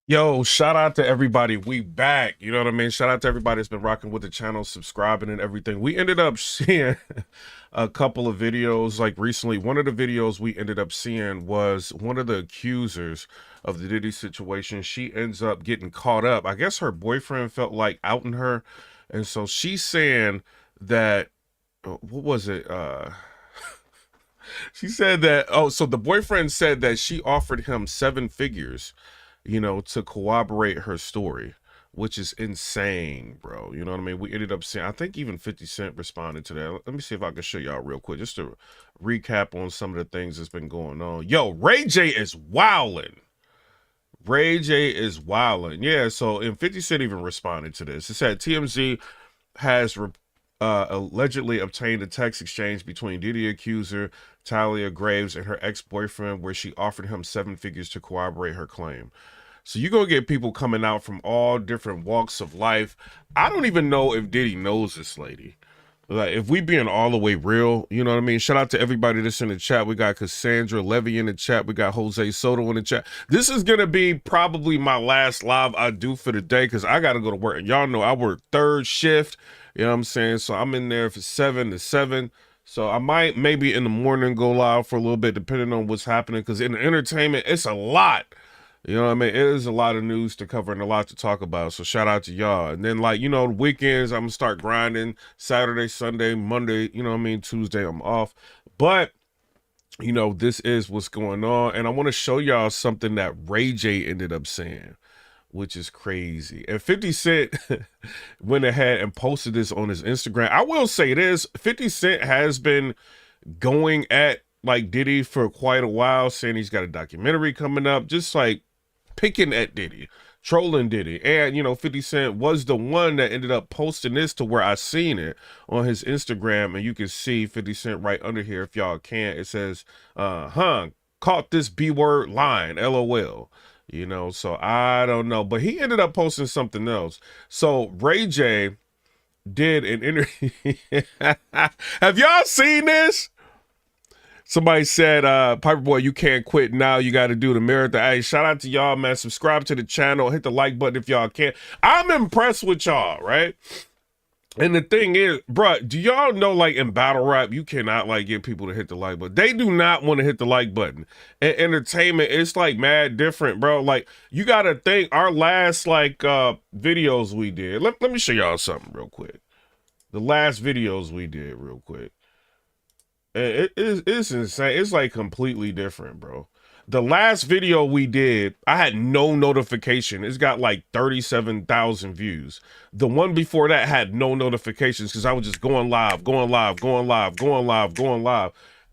Yo, shout out to everybody. We back. You know what I mean? Shout out to everybody that's been rocking with the channel, subscribing and everything. We ended up seeing a couple of videos like recently. One of the videos we ended up seeing was one of the accusers of the Diddy situation. She ends up getting caught up. I guess her boyfriend felt like outing her. And so she's saying that, what was it? She said that, so the boyfriend said that she offered him 7 figures, to corroborate her story, which is insane, bro. You know what I mean? We ended up seeing, I think even 50 Cent responded to that. Let me see if I can show y'all real quick, just to recap on some of the things that's been going on. Yo, Ray J is wilding. Ray J is wilding. Yeah, so, and 50 Cent even responded to this. It said TMZ has allegedly obtained a text exchange between Diddy accuser Talia Graves and her ex-boyfriend where she offered him 7 figures to corroborate her claim. So you're going to get people coming out from all different walks of life. I don't even know if Diddy knows this lady. Like, if we being all the way real, you know what I mean? Shout out to everybody that's in the chat. We got Cassandra Levy in the chat. We got Jose Soto in the chat. This is going to be probably my last live I do for the day because I got to go to work. And y'all know I work third shift. You know what I'm saying? So I'm in there from 7 to 7. So I might maybe in the morning go live for a little bit depending on what's happening because in the entertainment, it's a lot. You know what I mean? It is a lot of news to cover and a lot to talk about. So shout out to y'all. And then weekends, I'm going to start grinding Saturday, Sunday, Monday, you know what I mean? Tuesday, I'm off. But, this is what's going on. And I want to show y'all something that Ray J ended up saying, which is crazy. And 50 Cent went ahead and posted this on his Instagram. I will say this, 50 Cent has been going at Diddy for quite a while, saying he's got a documentary coming up, just picking at Diddy, trolling Diddy. And 50 Cent was the one that ended up posting this to where I seen it on his Instagram, and you can see 50 Cent right under here if y'all can. It says caught this B-word line, LOL. So I don't know, but he ended up posting something else. So Ray J did an interview. Have y'all seen this? Somebody said, Piper Boy, you can't quit now. You got to do the marathon. Hey, shout out to y'all, man. Subscribe to the channel. Hit the like button if y'all can. I'm impressed with y'all, right? And the thing is, bruh, do y'all know, in battle rap, you cannot, get people to hit the like button. They do not want to hit the like button. And entertainment, it's, mad different, bro. You got to think, our last, videos we did. Let me show y'all something real quick. The last videos we did real quick. It's insane. It's completely different, bro. The last video we did, I had no notification. It's got 37,000 views. The one before that had no notifications because I was just going live.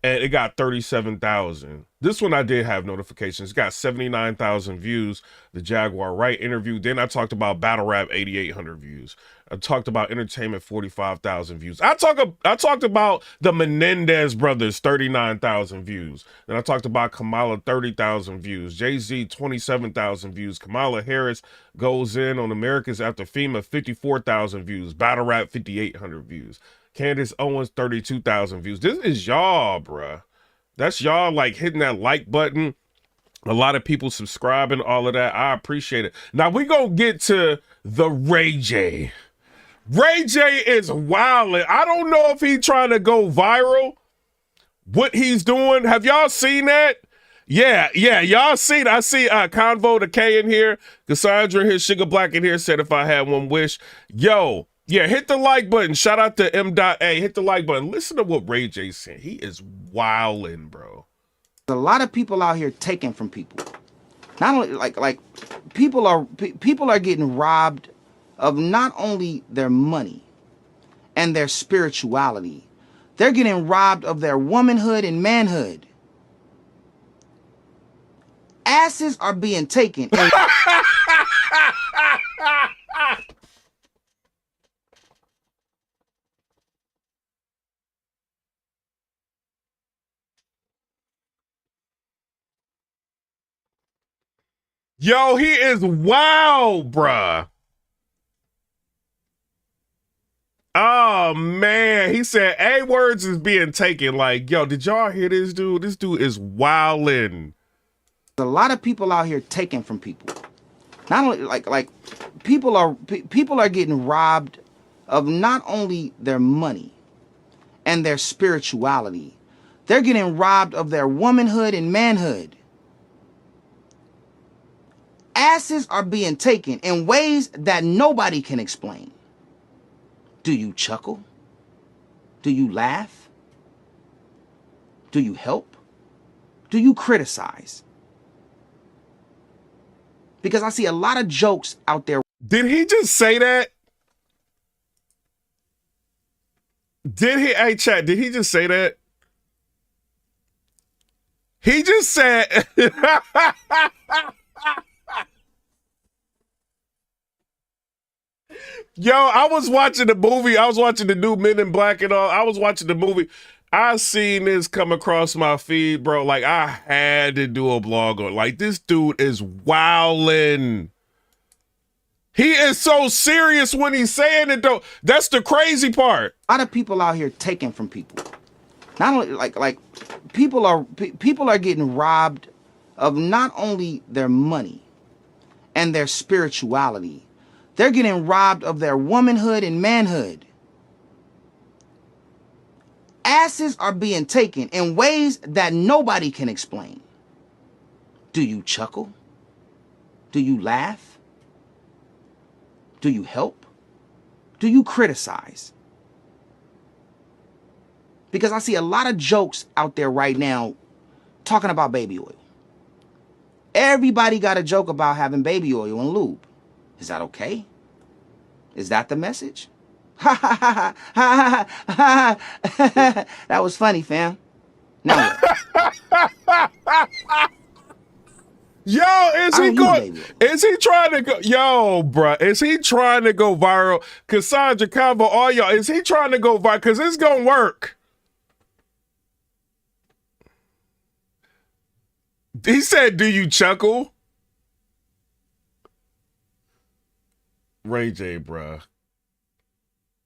And it got 37,000. This one I did have notifications. It got 79,000 views. The Jaguar Wright interview. Then I talked about battle rap, 8,800 views. I talked about entertainment, 45,000 views. I talked about the Menendez brothers, 39,000 views. Then I talked about Kamala, 30,000 views. Jay-Z, 27,000 views. Kamala Harris goes in on Americans After FEMA, 54,000 views. Battle rap, 5,800 views. Candace Owens, 32,000 views. This is y'all, bruh. That's y'all hitting that like button. A lot of people subscribing, all of that. I appreciate it. Now we gonna get to the Ray J. Ray J is wilding. I don't know if he's trying to go viral. What he's doing. Have y'all seen that? Yeah, y'all seen. I see Convo the K in here. Cassandra here, Sugar Black in here said if I had one wish. Yo. Yeah, hit the like button. Shout out to M.A. Hit the like button. Listen to what Ray J said. He is wildin', bro. There's a lot of people out here taking from people. Not only people are getting robbed of not only their money and their spirituality. They're getting robbed of their womanhood and manhood. Asses are being taken. Yo, he is wild, bruh. Oh, man. He said A-words is being taken. Yo, did y'all hear this dude? This dude is wildin'. There's a lot of people out here taking from people. Not only like people are getting robbed of not only their money and their spirituality. They're getting robbed of their womanhood and manhood. Asses are being taken in ways that nobody can explain. Do you chuckle? Do you laugh? Do you help? Do you criticize? Because I see a lot of jokes out there. Did he just say that? Did he? Hey, chat, did he just say that? He just said. Yo, I was watching the movie. I was watching the new Men in Black and all. I was watching the movie. I seen this come across my feed, bro. Like, I had to do a blog on. Like, this dude is wildin'. He is so serious when he's saying it, though. That's the crazy part. A lot of people out here taking from people. Not only like people are getting robbed of not only their money and their spirituality. They're getting robbed of their womanhood and manhood. Asses are being taken in ways that nobody can explain. Do you chuckle? Do you laugh? Do you help? Do you criticize? Because I see a lot of jokes out there right now talking about baby oil. Everybody got a joke about having baby oil and lube. Is that okay? Is that the message? That was funny, fam. Now what? Yo, is he going? Is he trying to go? Yo, bruh, is he trying to go viral? Cassandra, Convo, all y'all, is he trying to go viral? Because it's going to work. He said, do you chuckle? Ray J, bruh.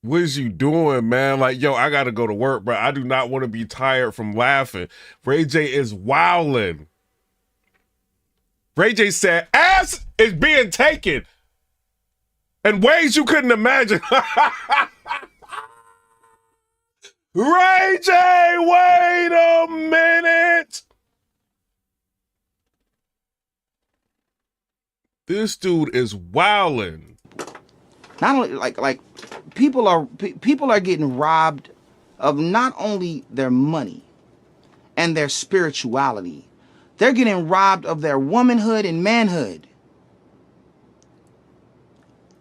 What is you doing, man? Like, yo, I got to go to work, bruh. I do not want to be tired from laughing. Ray J is wildin'. Ray J said, ass is being taken in ways you couldn't imagine. Ray J, wait a minute. This dude is wildin'. Not only like people are getting robbed of not only their money and their spirituality. They're getting robbed of their womanhood and manhood.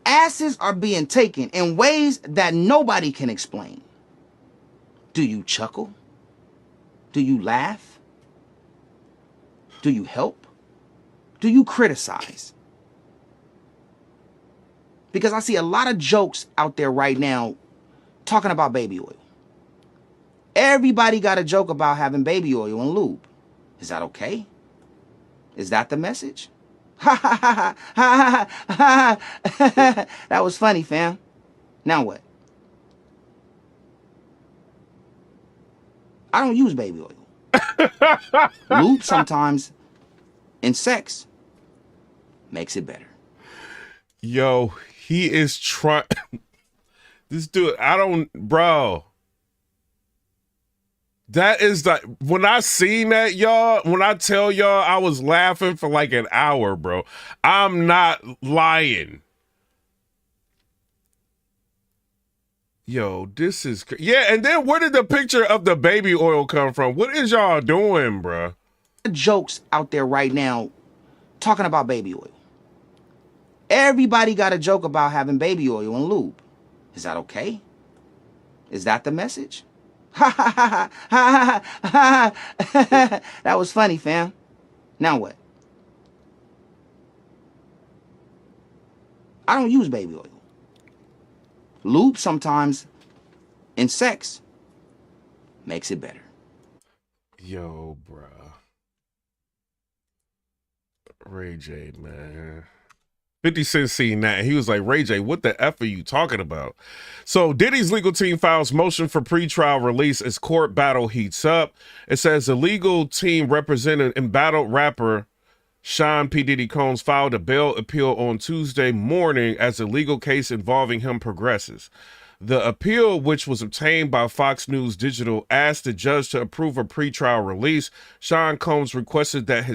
Asses are being taken in ways that nobody can explain. Do you chuckle? Do you laugh? Do you help? Do you criticize? Because I see a lot of jokes out there right now talking about baby oil. Everybody got a joke about having baby oil and lube. Is that okay? Is that the message? That was funny, fam. Now what? I don't use baby oil. Lube sometimes in sex makes it better. Yo, he is trying. This dude, bro. That is like, when I seen that, y'all, when I tell y'all I was laughing for like an hour, bro. I'm not lying. Yo, this is, yeah, and then where did the picture of the baby oil come from? What is y'all doing, bro? Jokes out there right now talking about baby oil. Everybody got a joke about having baby oil and lube. Is that okay? Is that the message? That was funny, fam. Now what? I don't use baby oil. Lube sometimes in sex makes it better. Yo, bruh. Ray J, man. 50 Cent seen that, and he was like, Ray J, what the F are you talking about? So Diddy's legal team files motion for pretrial release as court battle heats up. It says the legal team represented embattled rapper Sean P. Diddy Combs filed a bail appeal on Tuesday morning as the legal case involving him progresses. The appeal, which was obtained by Fox News Digital, asked the judge to approve a pretrial release. Sean Combs requested that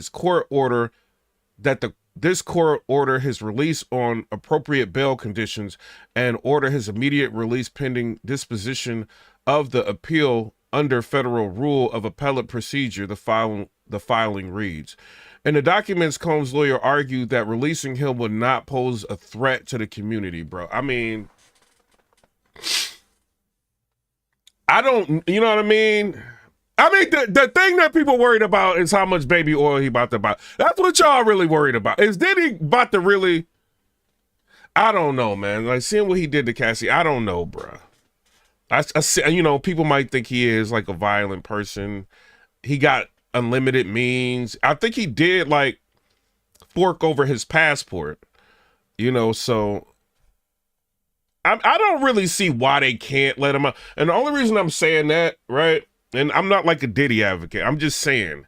this court order his release on appropriate bail conditions and order his immediate release pending disposition of the appeal under federal rule of appellate procedure, the filing reads. In the documents, Combs' lawyer argued that releasing him would not pose a threat to the community, bro. I mean, I don't, you know what I mean? I mean, the thing that people worried about is how much baby oil he about to buy. That's what y'all really worried about. Is Diddy about to really, I don't know, man. Like, seeing what he did to Cassie, I don't know, bro. I you know, people might think he is like a violent person. He got unlimited means. I think he did like fork over his passport, you know, so I don't really see why they can't let him out. And the only reason I'm saying that, right, and I'm not like a Diddy advocate, I'm just saying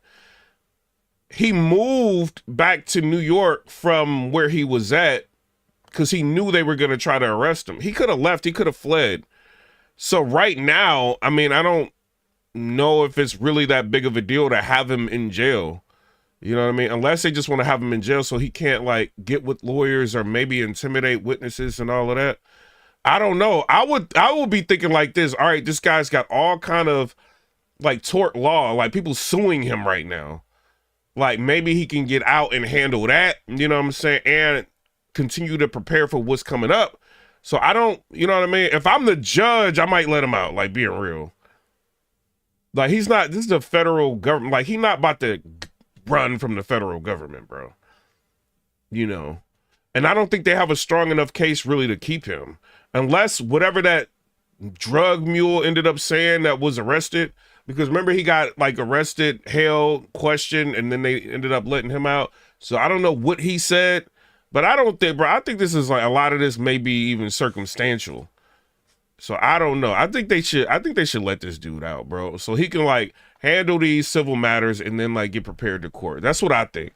he moved back to New York from where he was at because he knew they were going to try to arrest him. He could have left, he could have fled. So right now, I mean, I don't know if it's really that big of a deal to have him in jail. You know what I mean? Unless they just want to have him in jail so he can't like get with lawyers or maybe intimidate witnesses and all of that. I don't know. I would be thinking like this. All right, this guy's got all kind of like tort law, like people suing him right now. Like maybe he can get out and handle that, you know what I'm saying? And continue to prepare for what's coming up. So I don't, you know what I mean? If I'm the judge, I might let him out, like being real. Like he's not, this is the federal government. Like he's not about to run from the federal government, bro. You know? And I don't think they have a strong enough case really to keep him. Unless whatever that drug mule ended up saying that was arrested. Because remember he got like arrested, held, questioned, and then they ended up letting him out. So I don't know what he said. But I don't think, bro, I think this is like a lot of this may be even circumstantial. So I don't know. I think they should let this dude out, bro. So he can like handle these civil matters and then like get prepared to court. That's what I think.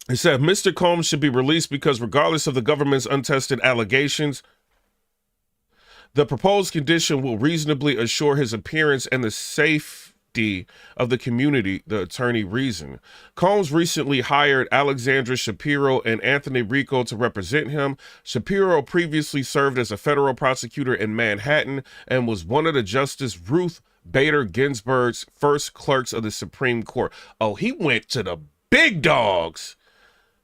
It said Mr. Combs should be released because regardless of the government's untested allegations, the proposed condition will reasonably assure his appearance and the safety of the community, the attorney reasoned. Combs recently hired Alexandra Shapiro and Anthony Rico to represent him. Shapiro previously served as a federal prosecutor in Manhattan and was one of the Justice Ruth Bader Ginsburg's first clerks of the Supreme Court. Oh, he went to the big dogs.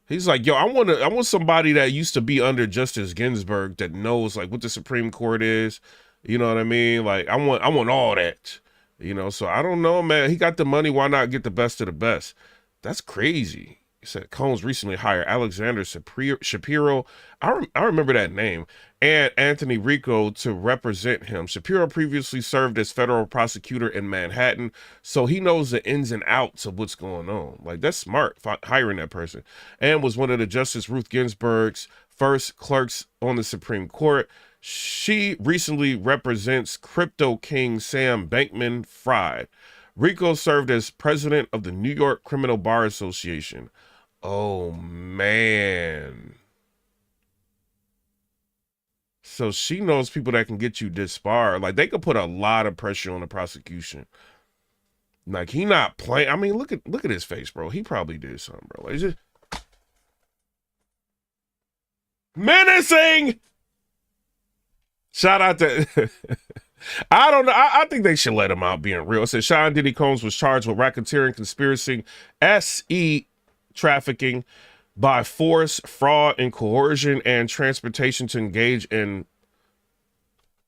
He's like, yo, I want somebody that used to be under Justice Ginsburg that knows like what the Supreme Court is. You know what I mean? Like I want all that. You know, so I don't know, man. He got the money. Why not get the best of the best? That's crazy. He said Combs recently hired Alexander Shapiro. I remember that name. And Anthony Rico to represent him. Shapiro previously served as federal prosecutor in Manhattan, so he knows the ins and outs of what's going on. Like, that's smart, hiring that person. And was one of the Justice Ruth Ginsburg's first clerks on the Supreme Court. She recently represents crypto king Sam Bankman-Fried. Rico served as president of the New York Criminal Bar Association. Oh, man. So she knows people that can get you disbarred. Like, they could put a lot of pressure on the prosecution. Like, he not playing. I mean, look at his face, bro. He probably did something, bro. Like, it's just menacing. Shout out to I don't know. I think they should let him out, being real. It says Sean Diddy Combs was charged with racketeering, conspiracy, SE trafficking by force, fraud, and coercion, and transportation to engage in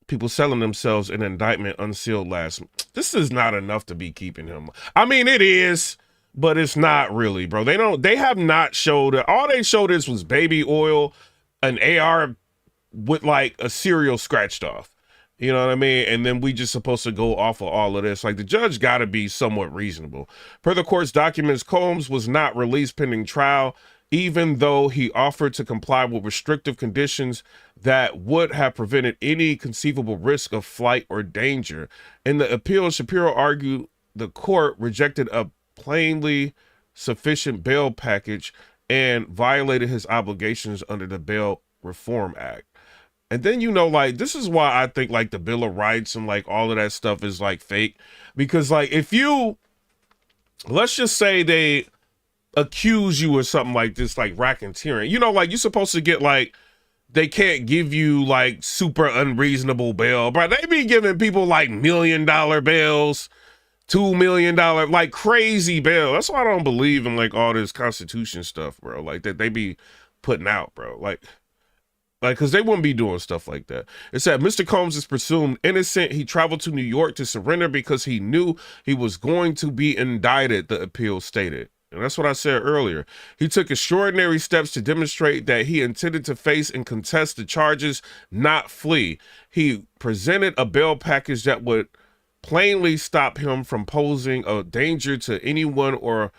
people selling themselves in indictment unsealed last. This is not enough to be keeping him. I mean, it is, but it's not really, bro. They have not showed it. All they showed us was baby oil, an AR with like a serial scratched off. You know what I mean? And then we just supposed to go off of all of this. Like, the judge got to be somewhat reasonable. Per the court's documents, Combs was not released pending trial, even though he offered to comply with restrictive conditions that would have prevented any conceivable risk of flight or danger. In the appeal, Shapiro argued the court rejected a plainly sufficient bail package and violated his obligations under the Bail Reform Act. And then, like, this is why I think, like, the Bill of Rights and, like, all of that stuff is, like, fake. Because, like, if you, let's just say they accuse you of something like this, like racketeering, like, you're supposed to get, like, they can't give you, like, super unreasonable bail. But they be giving people, like, $1 million bails, $2 million, like, crazy bail. That's why I don't believe in, like, all this Constitution stuff, bro. Like, that they be putting out, bro. Like, because they wouldn't be doing stuff like that. It said Mr. Combs is presumed innocent. He traveled to New York to surrender because he knew he was going to be indicted, the appeal stated. And that's what I said earlier. He took extraordinary steps to demonstrate that he intended to face and contest the charges, not flee. He presented a bail package that would plainly stop him from posing a danger to anyone or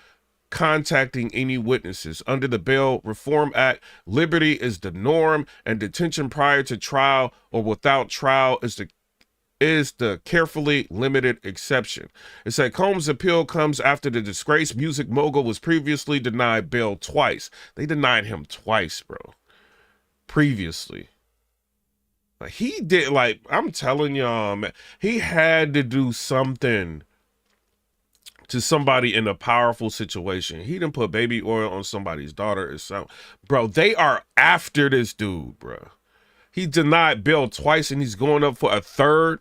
contacting any witnesses. Under the Bail Reform Act, liberty is the norm, and detention prior to trial or without trial is the carefully limited exception. It said Combs' appeal comes after the disgraced music mogul was previously denied bail twice. They denied him twice, bro. Previously. Like, he did, like, I'm telling y'all, man, he had to do something to somebody in a powerful situation. He didn't put baby oil on somebody's daughter or something. Bro, they are after this dude, bro. He denied bail twice and he's going up for a third.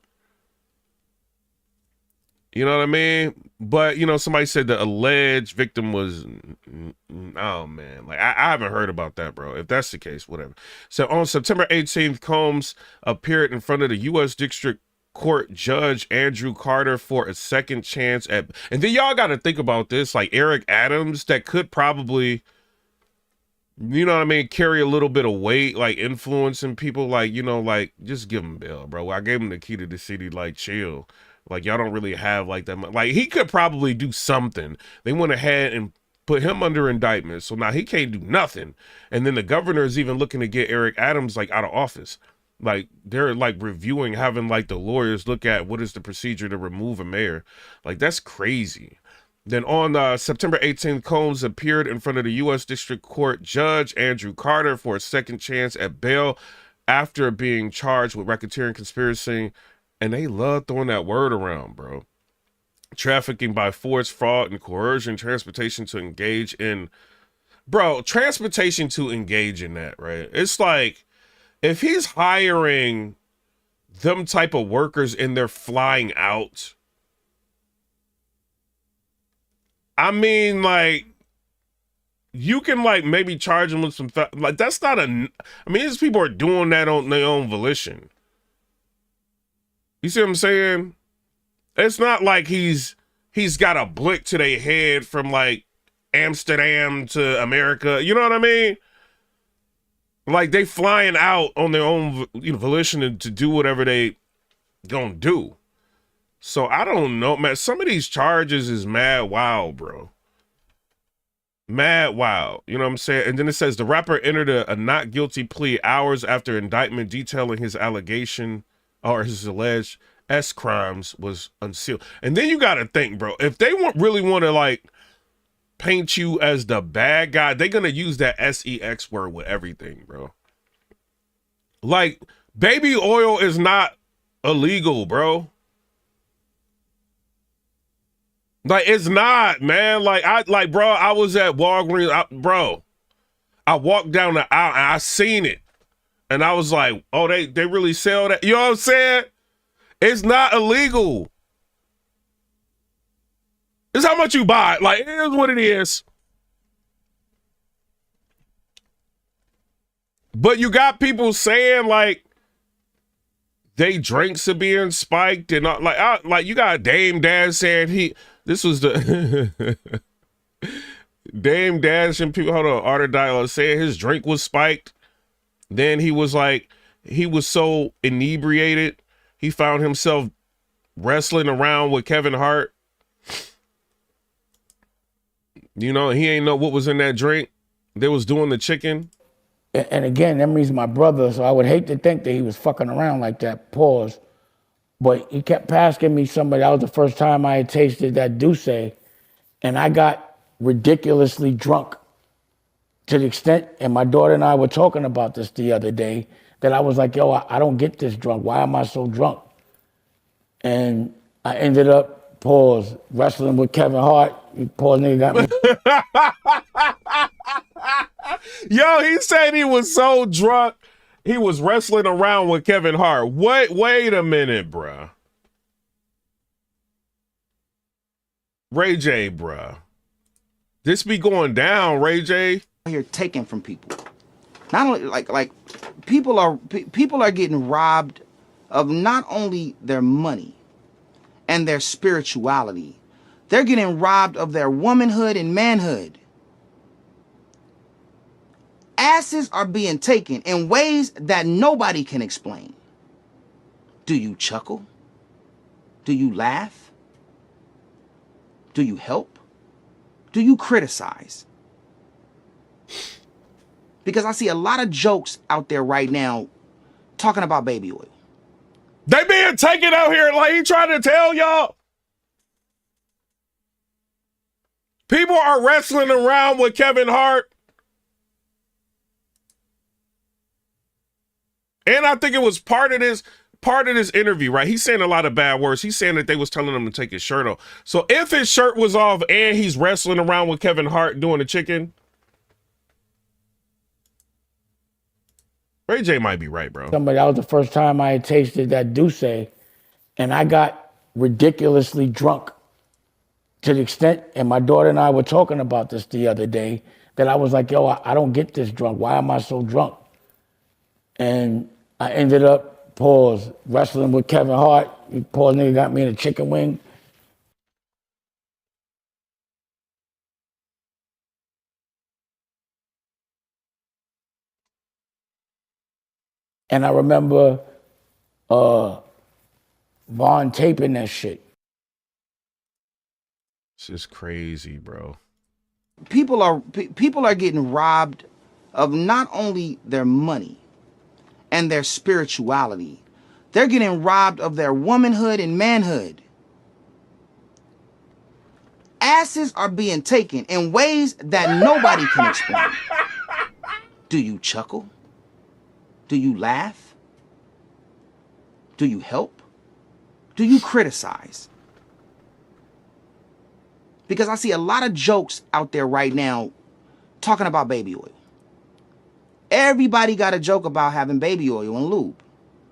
You know what I mean? But, somebody said the alleged victim was, oh, man. Like, I haven't heard about that, bro. If that's the case, whatever. So, on September 18th, Combs appeared in front of the U.S. District Court Judge Andrew Carter for a second chance at, and then y'all got to think about this, like Eric Adams, that could probably, carry a little bit of weight, like influencing people, like, like, just give him bail, bro. I gave him the key to the city, like, chill. Like, y'all don't really have, like, that much. Like, he could probably do something. They went ahead and put him under indictment, so now he can't do nothing. And then the governor is even looking to get Eric Adams, like, out of office. Like, they're, like, reviewing, having, like, the lawyers look at what is the procedure to remove a mayor. Like, that's crazy. Then on September 18th, Combs appeared in front of the U.S. District Court Judge Andrew Carter for a second chance at bail after being charged with racketeering, conspiracy, and they love throwing that word around, bro. Trafficking by force, fraud, and coercion, transportation to engage in... Bro, transportation to engage in that, right? It's like, if he's hiring them type of workers and they're flying out, I mean, like, you can, like, maybe charge them with some, like, that's not a, I mean, these people are doing that on their own volition. You see what I'm saying? It's not like he's got a blick to their head from, like, Amsterdam to America. You know what I mean? Like, they flying out on their own volition to do whatever they gonna do. So I don't know, man. Some of these charges is mad wild, bro. Mad wild. You know what I'm saying? And then it says the rapper entered a not guilty plea hours after indictment detailing his allegation or his alleged S crimes was unsealed. And then you got to think, bro, if they really want to, like, paint you as the bad guy, they're gonna use that sex word with everything, bro. Like, baby oil is not illegal, bro. Like, it's not, man. Bro, I was at Walgreens, I walked down the aisle and I seen it, and I was like, oh, they really sell that? You know what I'm saying? It's not illegal. It's how much you buy. Like, it is what it is. But you got people saying, like, they drinks are being spiked and all, like you got Dame Dash saying this was the Dame Dash and people, hold on, Art Dialogue saying his drink was spiked. Then he was so inebriated, he found himself wrestling around with Kevin Hart. He ain't know what was in that drink. They was doing the chicken. And again, that means my brother, so I would hate to think that he was fucking around like that, pause. But he kept asking me somebody, that was the first time I had tasted that Douce, and I got ridiculously drunk to the extent, and my daughter and I were talking about this the other day, that I was like, yo, I don't get this drunk. Why am I so drunk? And I ended up, pause, wrestling with Kevin Hart. Pause, nigga got me. Yo, he said he was so drunk, he was wrestling around with Kevin Hart. Wait a minute, bruh. Ray J, bruh. This be going down, Ray J. Here taking from people. Not only like people are getting robbed of not only their money and their spirituality, they're getting robbed of their womanhood and manhood. Asses are being taken in ways that nobody can explain. Do you chuckle? Do you laugh? Do you help? Do you criticize? Because I see a lot of jokes out there right now talking about baby oil. They being taken out here like he trying to tell y'all. People are wrestling around with Kevin Hart. And I think it was part of this interview, right? He's saying a lot of bad words. He's saying that they was telling him to take his shirt off. So if his shirt was off and he's wrestling around with Kevin Hart doing the chicken, Ray J might be right, bro. That was the first time I had tasted that Douce, and I got ridiculously drunk to the extent, and my daughter and I were talking about this the other day, that I was like, yo, I don't get this drunk. Why am I so drunk? And I ended up, pause, wrestling with Kevin Hart. Pause, nigga got me in a chicken wing. And I remember Vaughn taping that shit. It's just crazy, bro. People are getting robbed of not only their money and their spirituality, they're getting robbed of their womanhood and manhood. Asses are being taken in ways that nobody can explain. Do you chuckle? Do you laugh? Do you help? Do you criticize? Because I see a lot of jokes out there right now talking about baby oil. Everybody got a joke about having baby oil and lube.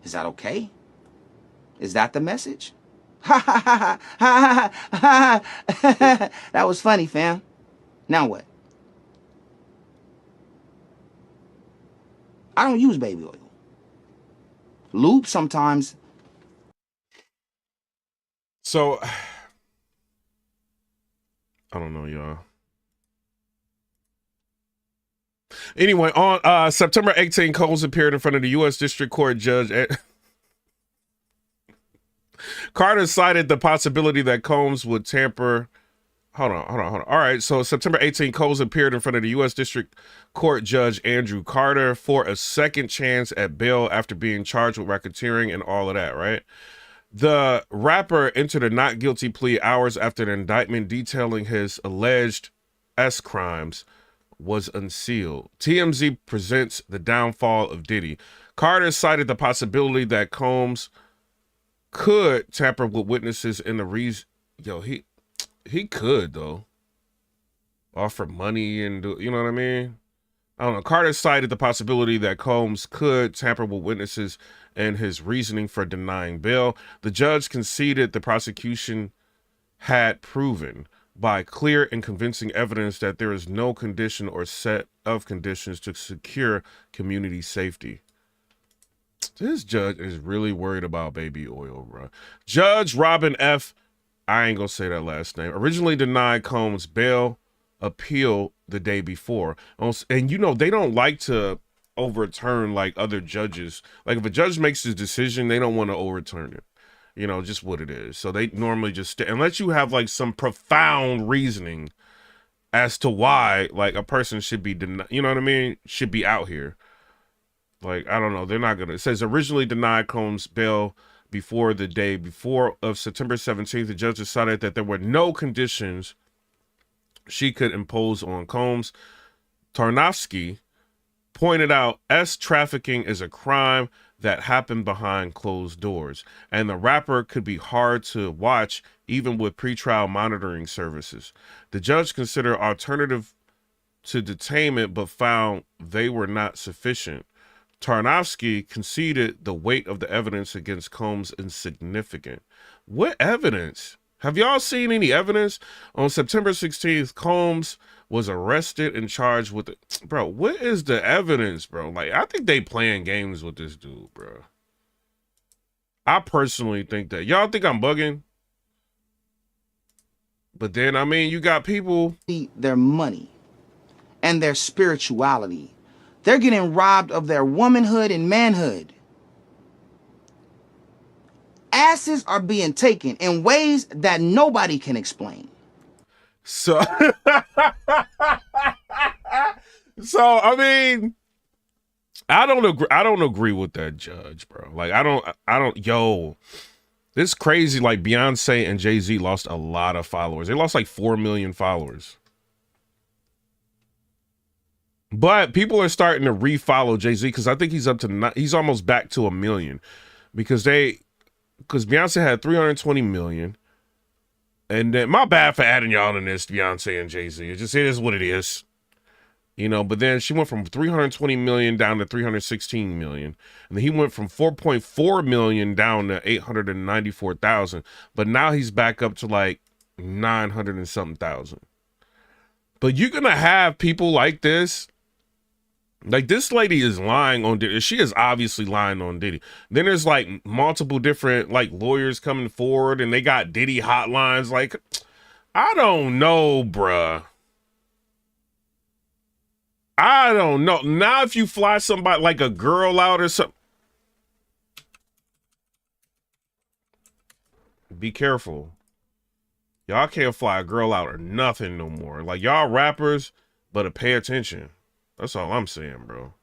Is that okay? Is that the message? That was funny, fam. Now what? I don't use baby oil. Lube sometimes. So, I don't know, y'all. Anyway, on September 18, Coles appeared in front of the U.S. District Court judge. Carter cited the possibility that Combs would tamper. Hold on. All right, so September 18, Coles appeared in front of the U.S. District Court Judge Andrew Carter for a second chance at bail after being charged with racketeering and all of that, right? The rapper entered a not guilty plea hours after the indictment detailing his alleged S crimes was unsealed. TMZ presents the downfall of Diddy. Carter cited the possibility that Combs could tamper with witnesses in the reason. Yo, he could though. Offer money and do, you know what I mean? I don't know. Carter cited the possibility that Combs could tamper with witnesses and his reasoning for denying bail. The judge conceded the prosecution had proven by clear and convincing evidence that there is no condition or set of conditions to secure community safety. This judge is really worried about baby oil, bro. Judge Robin F., I ain't gonna say that last name, originally denied Combs bail appeal the day before. And you know, they don't like to overturn like other judges. Like if a judge makes his decision, they don't want to overturn it. You know, just what it is. So they normally just unless you have like some profound reasoning as to why like a person should be you know what I mean, should be out here. Like, I don't know. They're not going to. It says originally denied Combs bail before the day before of September 17th. The judge decided that there were no conditions she could impose on Combs. Tarnowski pointed out trafficking is a crime that happened behind closed doors, and the rapper could be hard to watch even with pretrial monitoring services. The judge considered alternative to detainment but found they were not sufficient. Tarnowski conceded the weight of the evidence against Combs insignificant. What evidence? Have y'all seen any evidence? On September 16th, Combs was arrested and charged with it. Bro, what is the evidence, bro? Like, I think they playing games with this dude, bro. I personally think that. Y'all think I'm bugging? But then, I mean, you got people. Their money and their spirituality. They're getting robbed of their womanhood and manhood. Asses are being taken in ways that nobody can explain. So, I mean, I don't agree with that judge, bro. Like, yo, this is crazy. Like, Beyonce and Jay-Z lost a lot of followers. They lost like 4 million followers. But people are starting to refollow Jay-Z because I think he's almost back to 1 million because Beyonce had 320 million. And then, my bad for adding y'all in this, Beyonce and Jay-Z. It is what it is. You know, but then she went from 320 million down to 316 million. And then he went from 4.4 million down to 894,000. But now he's back up to like 900 and something thousand. But you're going to have people like this. Like, this lady is lying on Diddy. She is obviously lying on Diddy. Then there's like multiple different like lawyers coming forward and they got Diddy hotlines. Like, I don't know, bruh. I don't know. Now, if you fly somebody like a girl out or something, be careful. Y'all can't fly a girl out or nothing no more. Like, y'all rappers, but pay attention. That's all I'm saying, bro.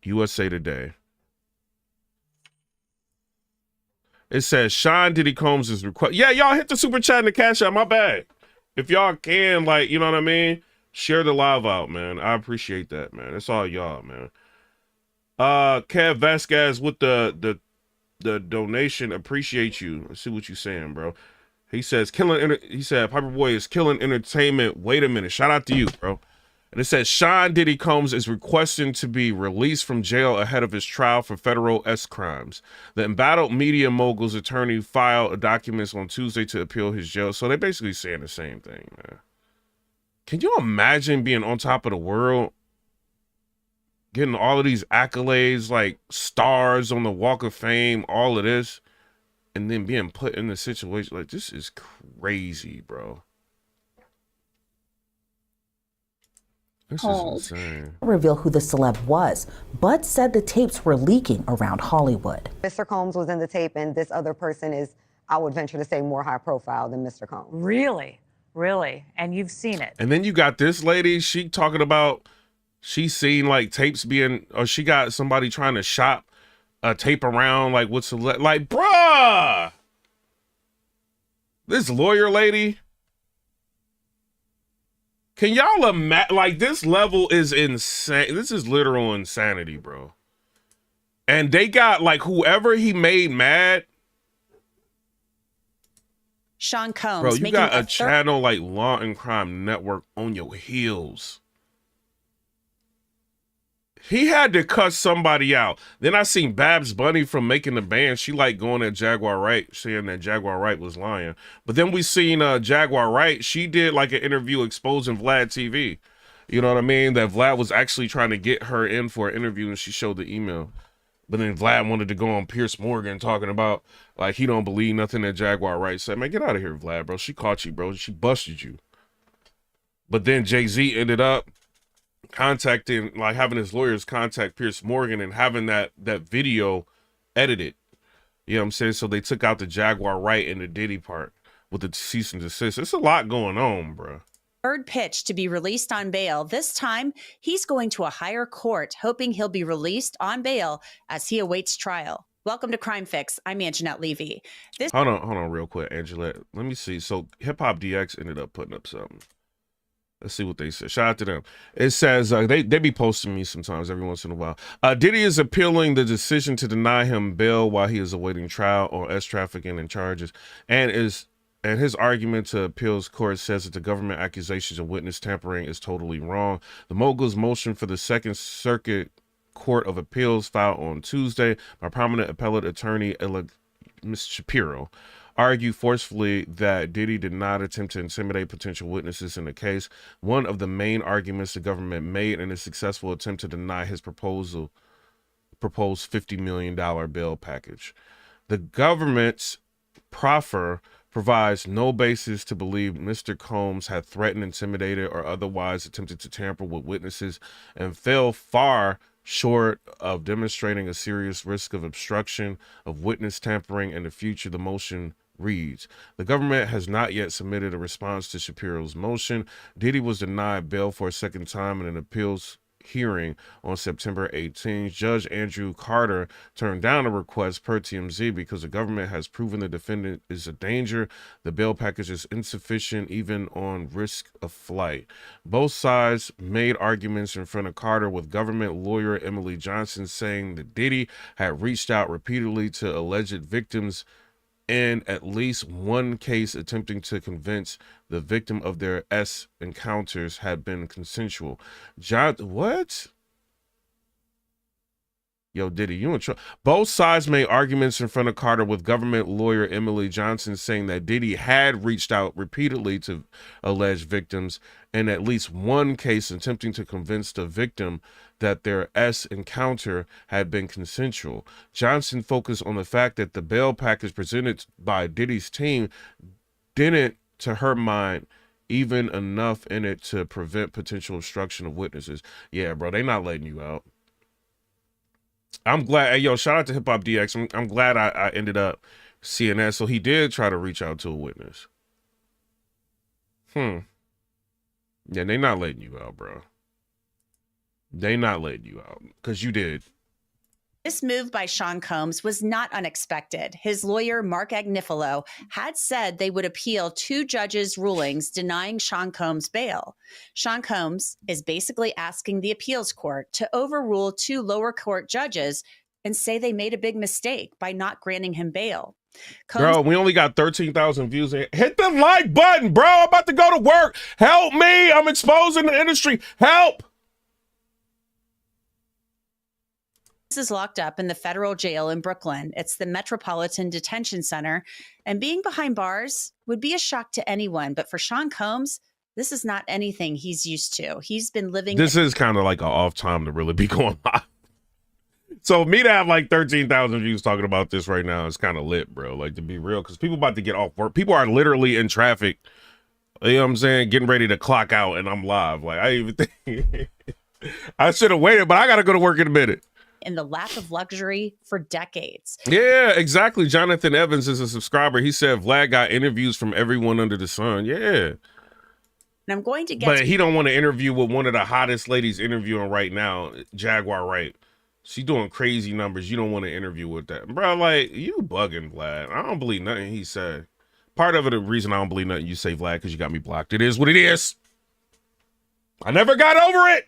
USA Today. It says Sean Diddy Combs is request. Yeah, y'all hit the super chat and the cash out. My bad. If y'all can, like, you know what I mean? Share the live out, man. I appreciate that, man. It's all y'all, man. Kev Vasquez with the donation. Appreciate you. Let's see what you saying, bro. He says he said Piper Boy is killing entertainment. Wait a minute. Shout out to you, bro. And it says Sean Diddy Combs is requesting to be released from jail ahead of his trial for federal crimes. The embattled media mogul's attorney filed documents on Tuesday to appeal his jail. So they're basically saying the same thing, man. Can you imagine being on top of the world? Getting all of these accolades, like stars on the Walk of Fame, all of this. And then being put in the situation like this is crazy, bro. This is insane. Reveal who the celeb was, but said the tapes were leaking around Hollywood. Mr. Combs was in the tape, and this other person is, I would venture to say, more high profile than Mr. Combs. Really? Really? And you've seen it? And then you got this lady, she talking about she's seen like tapes being, or she got somebody trying to shop a tape around like what's like, bruh, this lawyer lady, can y'all imagine? Like, this level is insane. This is literal insanity, bro. And they got like whoever he made mad. Sean Combs, bro, you got a channel like Law and Crime Network on your heels. He had to cut somebody out. Then I seen Babs Bunny from Making the Band. She like going at Jaguar Wright, saying that Jaguar Wright was lying. But then we seen Jaguar Wright. She did like an interview exposing Vlad TV. You know what I mean? That Vlad was actually trying to get her in for an interview, and she showed the email. But then Vlad wanted to go on Piers Morgan talking about like he don't believe nothing that Jaguar Wright said. Man, get out of here, Vlad, bro. She caught you, bro. She busted you. But then Jay-Z ended up contacting, like having his lawyers contact Piers Morgan and having that video edited. You know what I'm saying? So they took out the Jaguar Wright and the Diddy part with the cease and desist. It's a lot going on, bro. Third pitch to be released on bail. This time, he's going to a higher court, hoping he'll be released on bail as he awaits trial. Welcome to Crime Fix. I'm Anjanette Levy. This Hold on real quick, Angela. Let me see. So Hip Hop DX ended up putting up something. Let's see what they said. Shout out to them. It says they be posting me sometimes every once in a while. Diddy is appealing the decision to deny him bail while he is awaiting trial on trafficking and charges, and his argument to appeals court says that the government accusations of witness tampering is totally wrong. The mogul's motion for the Second Circuit Court of Appeals filed on Tuesday by prominent appellate attorney Ms. Shapiro argued forcefully that Diddy did not attempt to intimidate potential witnesses in the case. One of the main arguments the government made in a successful attempt to deny his proposed $50 million bail package. The government's proffer provides no basis to believe Mr. Combs had threatened, intimidated, or otherwise attempted to tamper with witnesses, and fell far short of demonstrating a serious risk of obstruction of witness tampering in the future. The motion reads, the government has not yet submitted a response to Shapiro's motion. Diddy was denied bail for a second time in an appeals hearing on September 18th. Judge Andrew Carter turned down a request per TMZ because the government has proven the defendant is a danger. The bail package is insufficient even on risk of flight. Both sides made arguments in front of Carter, with government lawyer Emily Johnson saying that Diddy had reached out repeatedly to alleged victims in at least one case, attempting to convince the victim of their encounters had been consensual. What? Yo, Diddy, you in trouble. Both sides made arguments in front of Carter, with government lawyer Emily Johnson saying that Diddy had reached out repeatedly to alleged victims in at least one case, attempting to convince the victim that their encounter had been consensual. Johnson focused on the fact that the bail package presented by Diddy's team didn't, to her mind, even enough in it to prevent potential obstruction of witnesses. Yeah, bro, they not letting you out. I'm glad. Hey, yo, shout out to Hip Hop DX. I'm glad I ended up seeing that. So he did try to reach out to a witness. Yeah, they not letting you out, bro. They not letting you out because you did. This move by Sean Combs was not unexpected. His lawyer, Mark Agnifilo, had said they would appeal two judges' rulings denying Sean Combs bail. Sean Combs is basically asking the appeals court to overrule two lower court judges and say they made a big mistake by not granting him bail. Bro, we only got 13,000 views. Hit the like button, bro. I'm about to go to work. Help me. I'm exposing the industry. Help. Is locked up in the federal jail in Brooklyn. It's the Metropolitan Detention Center, and being behind bars would be a shock to anyone. But for Sean Combs, this is not anything he's used to. He's been living. This is kind of like an off time to really be going live. So me to have like 13,000 views talking about this right now is kind of lit, bro. Like, to be real, because people about to get off work. People are literally in traffic. You know what I'm saying? Getting ready to clock out, and I'm live. Like, I even think I should have waited, but I got to go to work in a minute. In the lap of luxury for decades. Yeah, exactly. Jonathan Evans is a subscriber. He said Vlad got interviews from everyone under the sun. Yeah. And I'm going to get But he don't want to interview with one of the hottest ladies interviewing right now, Jaguar Wright. She doing crazy numbers. You don't want to interview with that. Bro, like, you bugging, Vlad. I don't believe nothing he said. Part of it, the reason I don't believe nothing you say, Vlad, because you got me blocked. It is what it is. I never got over it.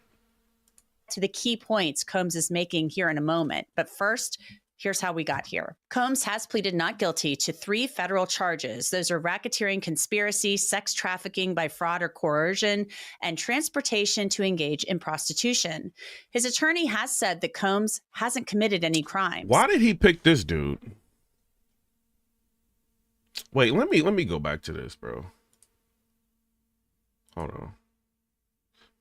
To the key points Combs is making here in a moment. But first, here's how we got here. Combs has pleaded not guilty to 3 federal charges. Those are racketeering, conspiracy, sex trafficking by fraud or coercion, and transportation to engage in prostitution. His attorney has said that Combs hasn't committed any crimes. Why did he pick this dude? Wait, let me go back to this, bro. Hold on.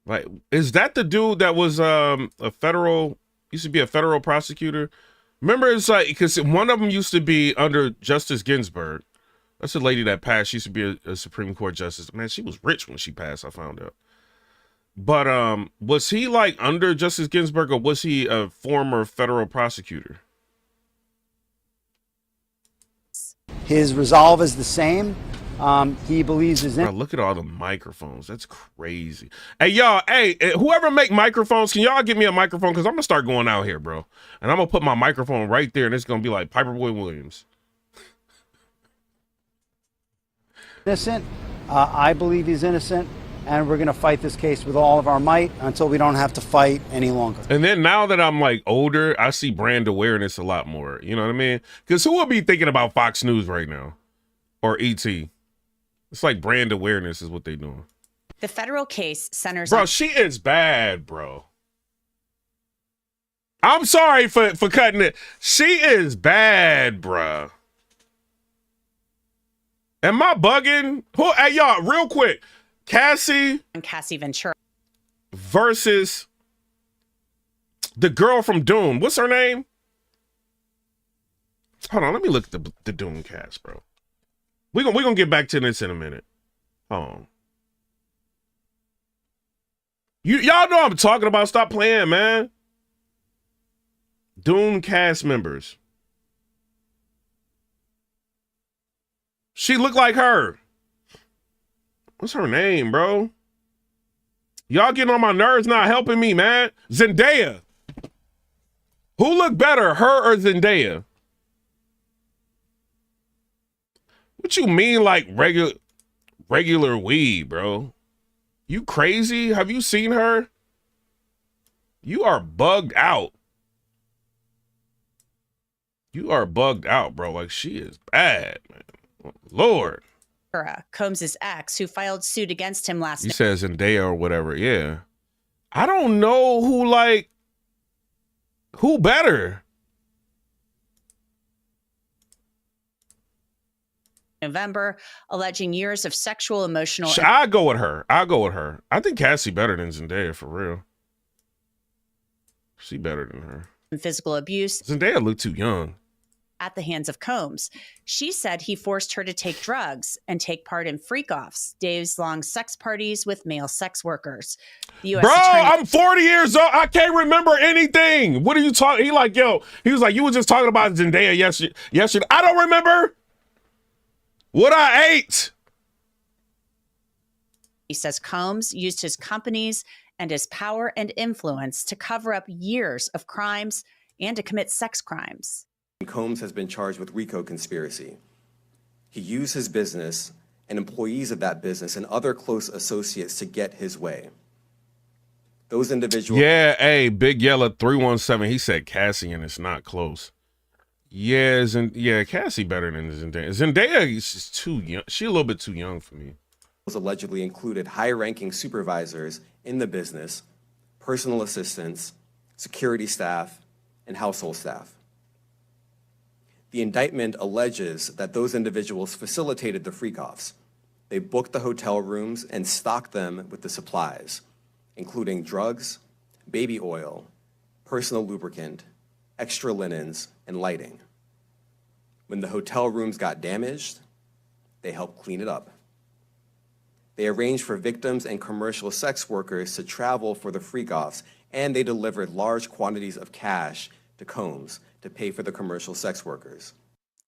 Like, is that the dude that was used to be a federal prosecutor? Remember, it's like, because one of them used to be under Justice Ginsburg. That's a lady that passed. She used to be a Supreme Court justice. Man, she was rich when she passed, I found out. But was he like under Justice Ginsburg, or was he a former federal prosecutor? His resolve is the same. He believes is Bro, look at all the microphones. That's crazy. Hey, y'all. Hey, whoever make microphones, can y'all give me a microphone? Because I'm going to start going out here, bro. And I'm going to put my microphone right there, and it's going to be like Piperboy Williams. innocent. I believe he's innocent, and we're going to fight this case with all of our might until we don't have to fight any longer. And then now that I'm like older, I see brand awareness a lot more. You know what I mean? Because who would be thinking about Fox News right now? Or ET? It's like brand awareness is what they doing. The federal case centers Bro, on she is bad, bro. I'm sorry for cutting it. She is bad, bro. Am I bugging? Hey, y'all, real quick. Cassie Ventura. versus the girl from Doom. What's her name? Hold on, let me look at the Doom cast, bro. We're gonna get back to this in a minute. Hold on. Y'all know I'm talking about. Stop playing, man. Doom cast members. She looked like her. What's her name, bro? Y'all getting on my nerves, not helping me, man. Zendaya. Who looked better, her or Zendaya? What you mean like regular weed, bro? You crazy? Have you seen her? You are bugged out. You are bugged out, bro. Like, she is bad, man. Lord. Combs's ex, who filed suit against him last You said Zendaya or whatever, yeah. I don't know who better. November, alleging years of sexual, emotional. I'll go with her. I think Cassie better than Zendaya, for real. She better than her. And physical abuse. Zendaya looked too young. At the hands of Combs. She said he forced her to take drugs and take part in freak-offs, days-long sex parties with male sex workers. The U.S. Bro, attorney- I'm 40 years old. I can't remember anything. What are you talking? He was like, you were just talking about Zendaya yesterday. I don't remember what I ate. He says Combs used his companies and his power and influence to cover up years of crimes and to commit sex crimes. Combs has been charged with RICO conspiracy. He used his business and employees of that business and other close associates to get his way. Those individuals... Yeah, hey, Big Yellow 317, he said Cassie and it's not close. Yeah, Cassie better than Zendaya. Zendaya is too young. She a little bit too young for me. Allegedly included high-ranking supervisors in the business, personal assistants, security staff, and household staff. The indictment alleges that those individuals facilitated the freak-offs. They booked the hotel rooms and stocked them with the supplies, including drugs, baby oil, personal lubricant, extra linens, and lighting. When the hotel rooms got damaged, they helped clean it up. They arranged for victims and commercial sex workers to travel for the freak-offs, and they delivered large quantities of cash to Combs to pay for the commercial sex workers.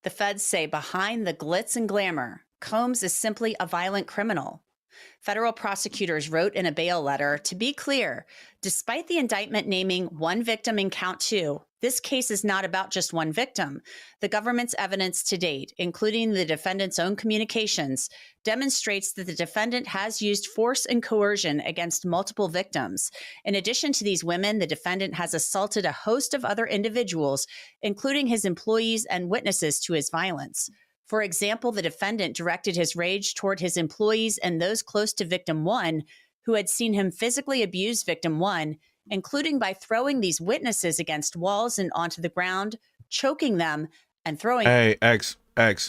The feds say behind the glitz and glamour, Combs is simply a violent criminal. Federal prosecutors wrote in a bail letter, to be clear, despite the indictment naming one victim in count 2, this case is not about just one victim. The government's evidence to date, including the defendant's own communications, demonstrates that the defendant has used force and coercion against multiple victims. In addition to these women, the defendant has assaulted a host of other individuals, including his employees and witnesses to his violence. For example, the defendant directed his rage toward his employees and those close to victim 1 who had seen him physically abuse victim 1, including by throwing these witnesses against walls and onto the ground, choking them, and throwing... Hey, X,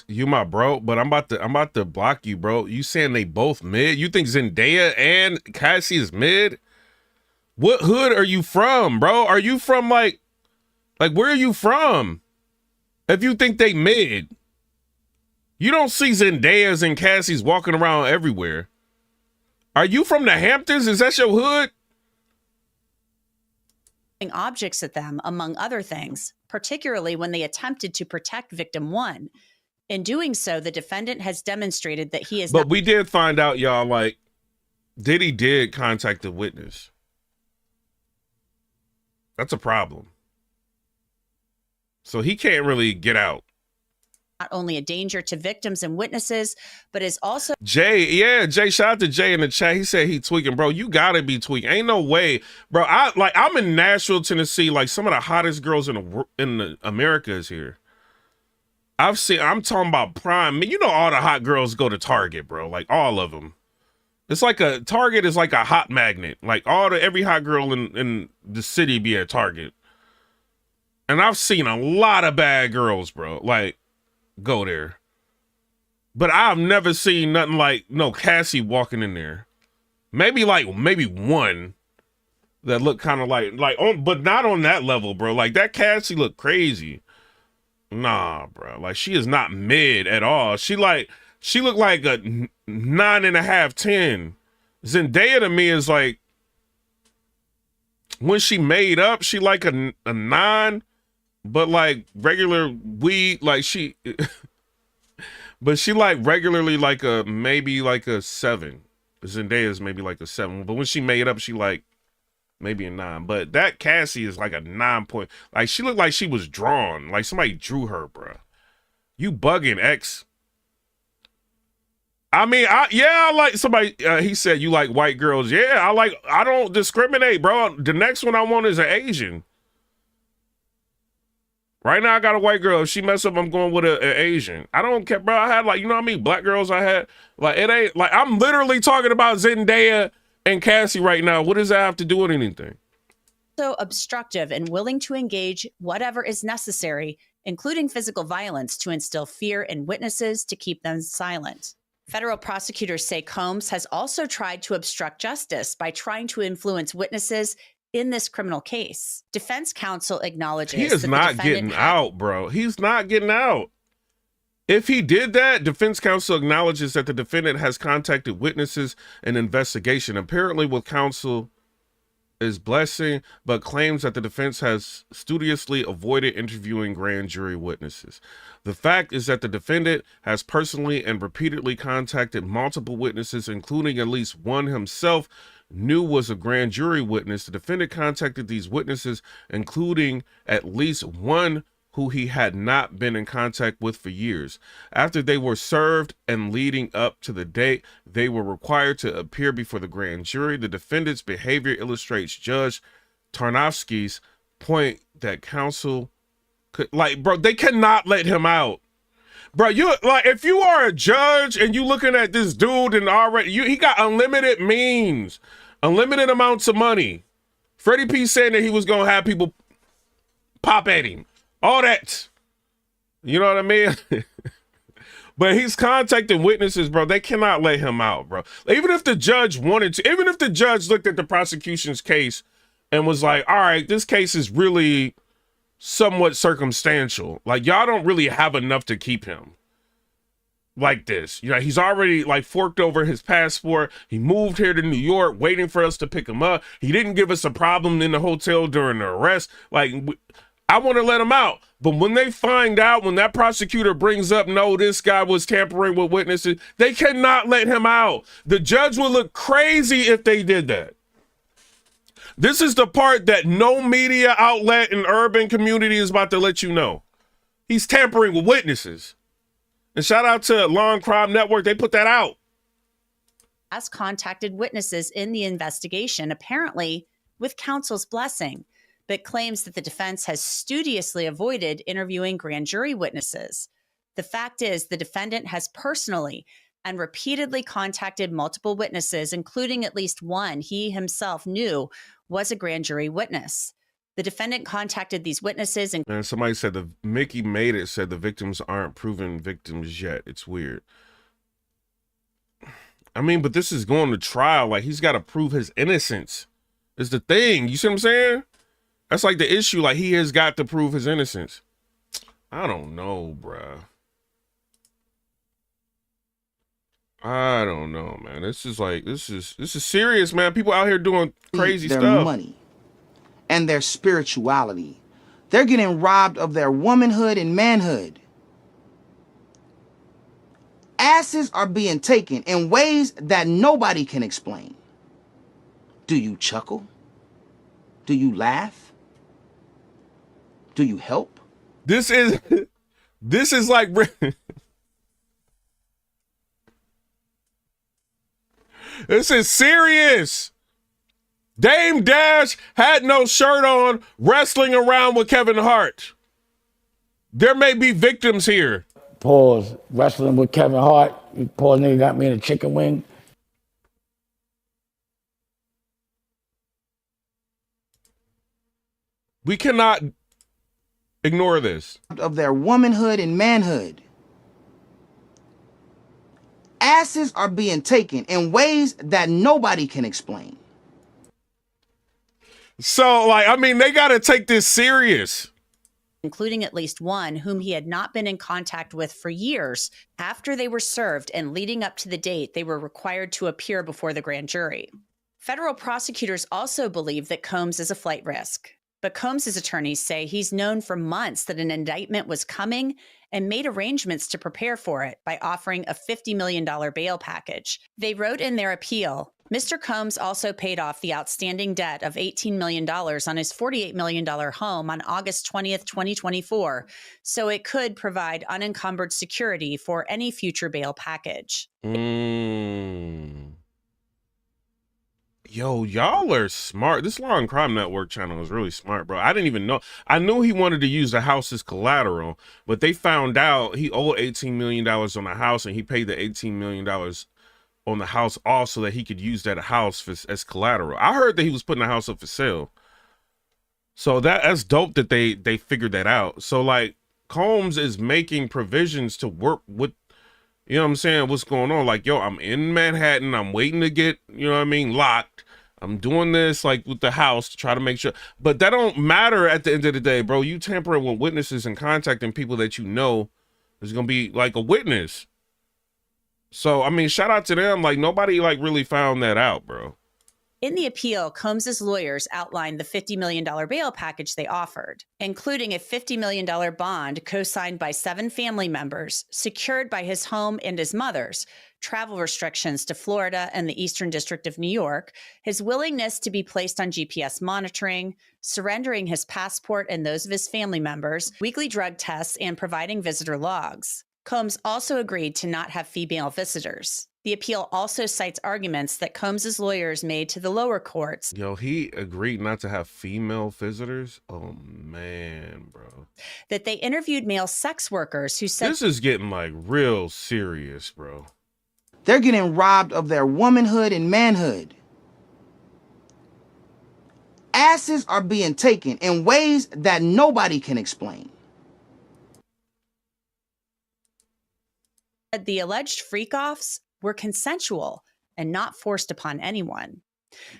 you my bro, but I'm about to block you, bro. You saying they both mid? You think Zendaya and Cassie is mid? What hood are you from, bro? Are you from like where are you from? If you think they mid, you don't see Zendayas and Cassies walking around everywhere. Are you from the Hamptons? Is that your hood? Objects at them, among other things, particularly when they attempted to protect victim 1. In doing so, the defendant has demonstrated that he is But we did find out, y'all, like, Diddy did contact the witness. That's a problem. So he can't really get out. not only a danger to victims and witnesses, but is also Jay, shout out to Jay in the chat. He said he tweaking, bro. You gotta be tweaking. Ain't no way, bro. I'm in Nashville, Tennessee. Like, some of the hottest girls in the America is here. I'm talking about prime. You know, all the hot girls go to Target, bro. Like, all of them. It's like Target is like a hot magnet. Like, every hot girl in the city be at Target. And I've seen a lot of bad girls, bro. Like, go there. But I've never seen nothing like Cassie walking in there. Maybe one that looked kind of but not on that level, bro. Like, that Cassie looked crazy. Nah, bro. Like, she is not mid at all. She looked like a 9.5, 10. Zendaya to me is like, when she made up, she like a 9, but like regular weed, like she, but she like regularly like maybe like a 7. Zendaya's maybe like a 7, but when she made up, she like maybe a 9. But that Cassie is like a 9 point. Like, she looked like she was drawn. Like, somebody drew her, bro. You bugging, X. I mean, I like somebody, he said, you like white girls. Yeah, I don't discriminate, bro. The next one I want is an Asian. Right now, I got a white girl. If she mess up, I'm going with an Asian. I don't care, bro. I had, like, you know what I mean? Black girls I had. Like, it ain't, like, I'm literally talking about Zendaya and Cassie right now. What does that have to do with anything? so obstructive and willing to engage whatever is necessary, including physical violence, to instill fear in witnesses to keep them silent. Federal prosecutors say Combs has also tried to obstruct justice by trying to influence witnesses in this criminal case. Defense counsel acknowledges he is not getting out, bro. He's not getting out. If he did that, defense counsel acknowledges that the defendant has contacted witnesses in investigation, apparently with counsel is blessing, but claims that the defense has studiously avoided interviewing grand jury witnesses. The fact is that the defendant has personally and repeatedly contacted multiple witnesses, including at least one himself knew was a grand jury witness. The defendant contacted these witnesses, including at least one who he had not been in contact with for years. After they were served and leading up to the date they were required to appear before the grand jury, the defendant's behavior illustrates Judge Tarnofsky's point that counsel could, like, bro, they cannot let him out. Bro, you, like, if you are a judge and you looking at this dude and already, he got unlimited means, unlimited amounts of money. Freddie P saying that he was gonna have people pop at him. All that, you know what I mean? But he's contacting witnesses, bro. They cannot let him out, bro. Even if the judge wanted to, even if the judge looked at the prosecution's case and was like, all right, this case is really somewhat circumstantial. Like, y'all don't really have enough to keep him like this. You know, he's already like forked over his passport. He moved here to New York waiting for us to pick him up. He didn't give us a problem in the hotel during the arrest. Like, I want to let him out. But when they find out, when that prosecutor brings up, no, this guy was tampering with witnesses, they cannot let him out. The judge would look crazy if they did that. This is the part that no media outlet in urban community is about to let you know. He's tampering with witnesses. And shout out to Law and Crime Network. They put that out. Has contacted witnesses in the investigation, apparently with counsel's blessing, but claims that the defense has studiously avoided interviewing grand jury witnesses. The fact is, the defendant has personally and repeatedly contacted multiple witnesses, including at least one he himself knew was a grand jury witness. The defendant contacted these witnesses and somebody said Mickey made it, said the victims aren't proven victims yet. It's weird. I mean, but this is going to trial. Like, he's got to prove his innocence is the thing. You see what I'm saying? That's like the issue. Like, he has got to prove his innocence. I don't know, bruh. I don't know, man. This is serious, man. People out here doing crazy their stuff. Money and their spirituality. They're getting robbed of their womanhood and manhood. Asses are being taken in ways that nobody can explain. Do you chuckle? Do you laugh? Do you help? This is like this is serious. Dame Dash had no shirt on, wrestling around with Kevin Hart. There may be victims here. Pause. Wrestling with Kevin Hart. Poor nigga got me in a chicken wing. We cannot ignore this. Of their womanhood and manhood. Asses are being taken in ways that nobody can explain. So, like, I mean, they got to take this serious. Including at least one whom he had not been in contact with for years after they were served and leading up to the date they were required to appear before the grand jury. Federal prosecutors also believe that Combs is a flight risk, but Combs' attorneys say he's known for months that an indictment was coming and made arrangements to prepare for it by offering a $50 million bail package. They wrote in their appeal, Mr. Combs also paid off the outstanding debt of $18 million on his $48 million home on August 20th, 2024, so it could provide unencumbered security for any future bail package. Yo, y'all are smart. This Law and Crime Network channel is really smart, bro. I didn't even know. I knew he wanted to use the house as collateral, but they found out he owed $18 million on the house, and he paid the $18 million on the house off so that he could use that house as collateral. I heard that he was putting the house up for sale. So that's dope that they figured that out. So, like, Combs is making provisions to work with, you know what I'm saying, what's going on. Like, yo, I'm in Manhattan. I'm waiting to get, you know what I mean, locked. I'm doing this, like, with the house to try to make sure. But that don't matter at the end of the day, bro. You tampering with witnesses and contacting people that you know is going to be, like, a witness. So, I mean, shout out to them. Like, nobody, like, really found that out, bro. In the appeal, Combs' lawyers outlined the $50 million bail package they offered, including a $50 million bond co-signed by 7 family members, secured by his home and his mother's, travel restrictions to Florida and the Eastern District of New York, his willingness to be placed on GPS monitoring, surrendering his passport and those of his family members, weekly drug tests, and providing visitor logs. Combs also agreed to not have female visitors. The appeal also cites arguments that Combs' lawyers made to the lower courts. Yo, he agreed not to have female visitors? Oh, man, bro. That they interviewed male sex workers who said... This is getting, like, real serious, bro. They're getting robbed of their womanhood and manhood. Asses are being taken in ways that nobody can explain. The alleged freak-offs were consensual and not forced upon anyone.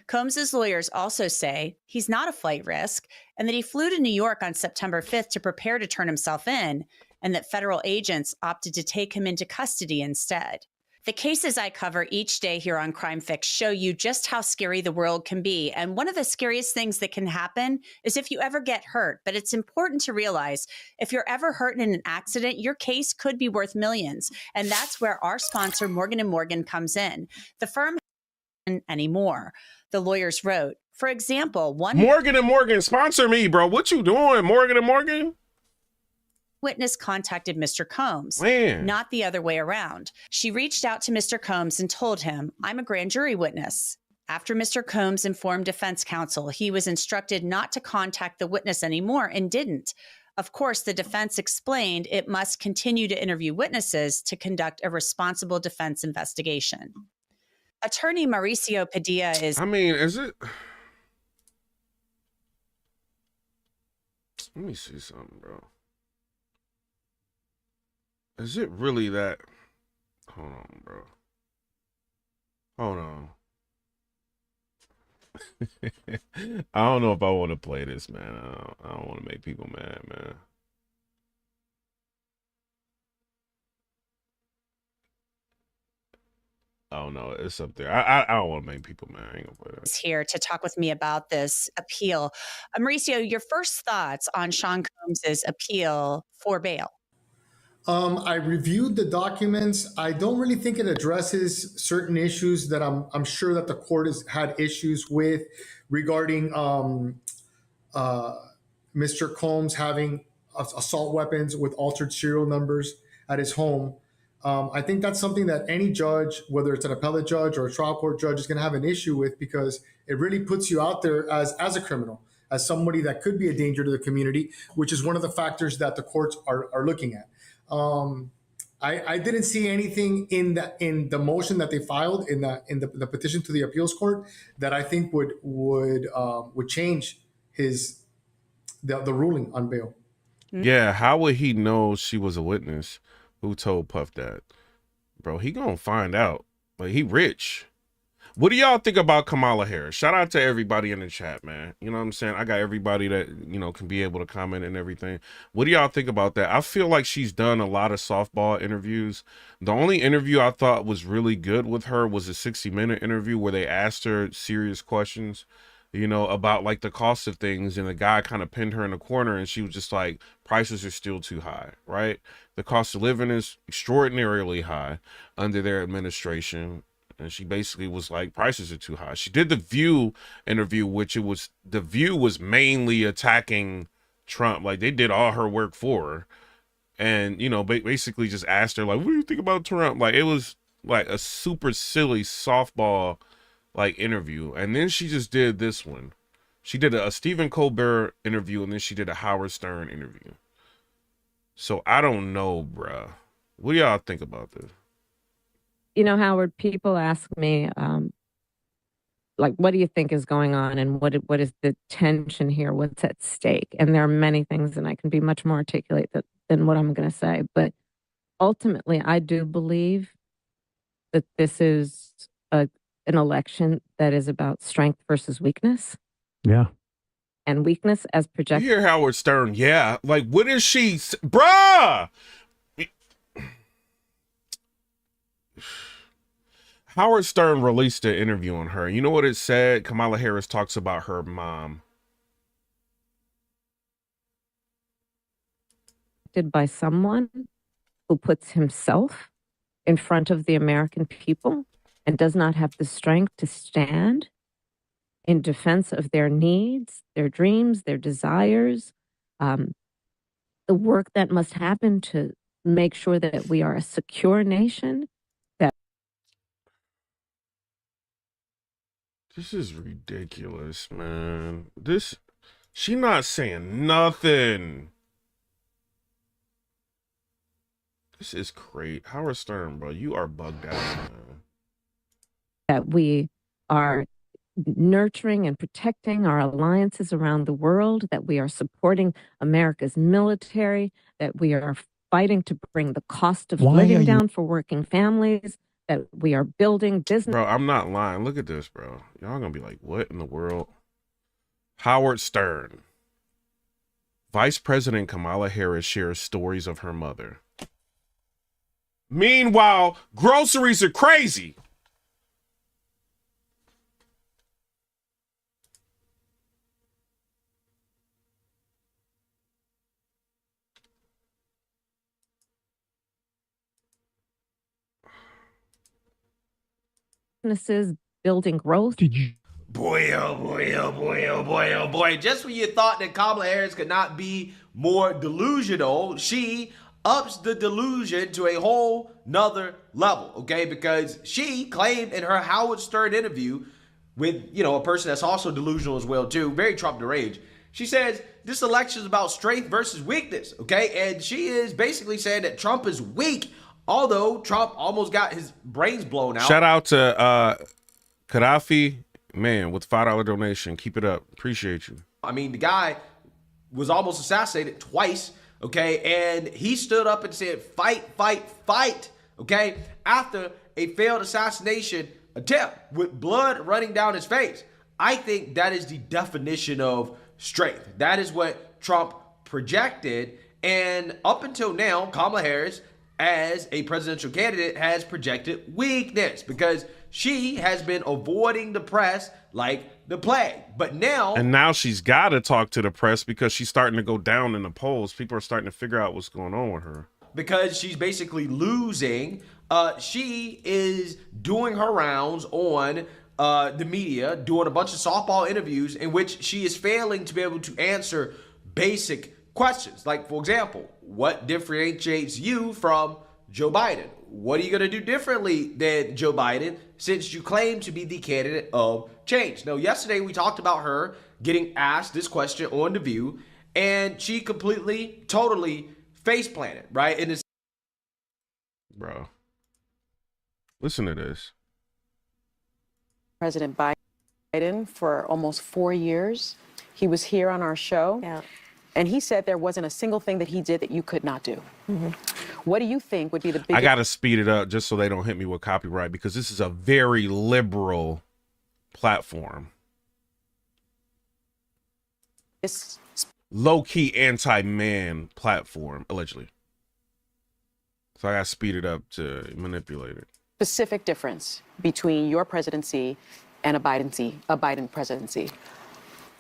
Combs' lawyers also say he's not a flight risk and that he flew to New York on September 5th to prepare to turn himself in, and that federal agents opted to take him into custody instead. The cases I cover each day here on Crime Fix show you just how scary the world can be. And one of the scariest things that can happen is if you ever get hurt. But it's important to realize if you're ever hurt in an accident, your case could be worth millions. And that's where our sponsor, Morgan & Morgan, comes in. The firm hasn't anymore. The lawyers wrote, for example, one Morgan & Morgan, sponsor me, bro. What you doing, Morgan & Morgan? Witness contacted Mr. Combs, Man. Not the other way around. She reached out to Mr. Combs and told him, I'm a grand jury witness. After Mr. Combs informed defense counsel, he was instructed not to contact the witness anymore and didn't. Of course, the defense explained it must continue to interview witnesses to conduct a responsible defense investigation. Attorney Mauricio Padilla is... I mean, is it... Let me see something, bro. Is it really that? Hold on, bro. Hold on. I don't know if I want to play this, man. I don't want to make people mad, man. Oh no, it's up there. I don't want to make people mad. I ain't gonna play that. Here to talk with me about this appeal. Mauricio, your first thoughts on Sean Combs' appeal for bail? I reviewed the documents. I don't really think it addresses certain issues that I'm sure that the court has had issues with regarding Mr. Combs having assault weapons with altered serial numbers at his home. I think that's something that any judge, whether it's an appellate judge or a trial court judge, is going to have an issue with, because it really puts you out there as a criminal, as somebody that could be a danger to the community, which is one of the factors that the courts are looking at. I didn't see anything in the motion that they filed in the petition to the appeals court that I think would change the ruling on bail. Yeah, how would he know she was a witness? Who told Puff that? Bro, he gonna find out. Like, he rich. What do y'all think about Kamala Harris? Shout out to everybody in the chat, man. You know what I'm saying? I got everybody that, you know, can be able to comment and everything. What do y'all think about that? I feel like she's done a lot of softball interviews. The only interview I thought was really good with her was a 60-minute interview where they asked her serious questions, you know, about like the cost of things, and the guy kind of pinned her in the corner, and she was just like, prices are still too high, right? The cost of living is extraordinarily high under their administration. And she basically was like, prices are too high. She did the View interview, which the View was mainly attacking Trump. Like, they did all her work for her. And, you know, basically just asked her, like, what do you think about Trump? Like, it was like a super silly softball like interview. And then she just did this one. She did a Stephen Colbert interview, and then she did a Howard Stern interview. So I don't know, bruh. What do y'all think about this? You know, Howard, people ask me, like, what do you think is going on, and what is the tension here? What's at stake? And there are many things, and I can be much more articulate than what I'm going to say. But ultimately, I do believe that this is an election that is about strength versus weakness. Yeah. And weakness as projected. You hear Howard Stern? Yeah. Like, what is she? Bruh! Howard Stern released an interview on her. You know what it said? Kamala Harris talks about her mom. By someone who puts himself in front of the American people and does not have the strength to stand in defense of their needs, their dreams, their desires, the work that must happen to make sure that we are a secure nation. This is ridiculous, man. She not saying nothing. This is great. Howard Stern, bro, you are bugged out, man. That we are nurturing and protecting our alliances around the world, that we are supporting America's military, that we are fighting to bring the cost of living down for working families, that we are building business. Bro, I'm not lying. Look at this, bro. Y'all gonna be like, what in the world? Howard Stern. Vice President Kamala Harris shares stories of her mother. Meanwhile, groceries are crazy. Businesses, building growth. Boy, oh boy, oh boy, oh boy, oh boy. Just when you thought that Kamala Harris could not be more delusional, she ups the delusion to a whole nother level, okay? Because she claimed in her Howard Stern interview with, you know, a person that's also delusional as well too, very Trump deranged. She says this election is about strength versus weakness, okay? And she is basically saying that Trump is weak, although Trump almost got his brains blown out. Shout out to Gaddafi, man, with $5 donation. Keep it up. Appreciate you. I mean, the guy was almost assassinated twice, okay? And he stood up and said, fight, fight, fight, okay? After a failed assassination attempt with blood running down his face. I think that is the definition of strength. That is what Trump projected. And up until now, Kamala Harris, as a presidential candidate, has projected weakness because she has been avoiding the press like the plague. But now she's got to talk to the press because she's starting to go down in the polls. People are starting to figure out what's going on with her. because she's basically losing, she is doing her rounds on the media, doing a bunch of softball interviews in which she is failing to be able to answer basic questions. Like, for example, what differentiates you from Joe Biden? What are you going to do differently than Joe Biden since you claim to be the candidate of change? Now, yesterday we talked about her getting asked this question on The View, and she completely, totally face planted, right? And it's Bro, listen to this. President Biden for almost 4 years. He was here on our show, and he said there wasn't a single thing that he did that you could not do. What do you think would be the biggest... I got to speed it up just so they don't hit me with copyright, because this is a very liberal platform. Low-key anti-man platform, allegedly. So I got to speed it up to manipulate it. Specific difference between your presidency and a Biden presidency?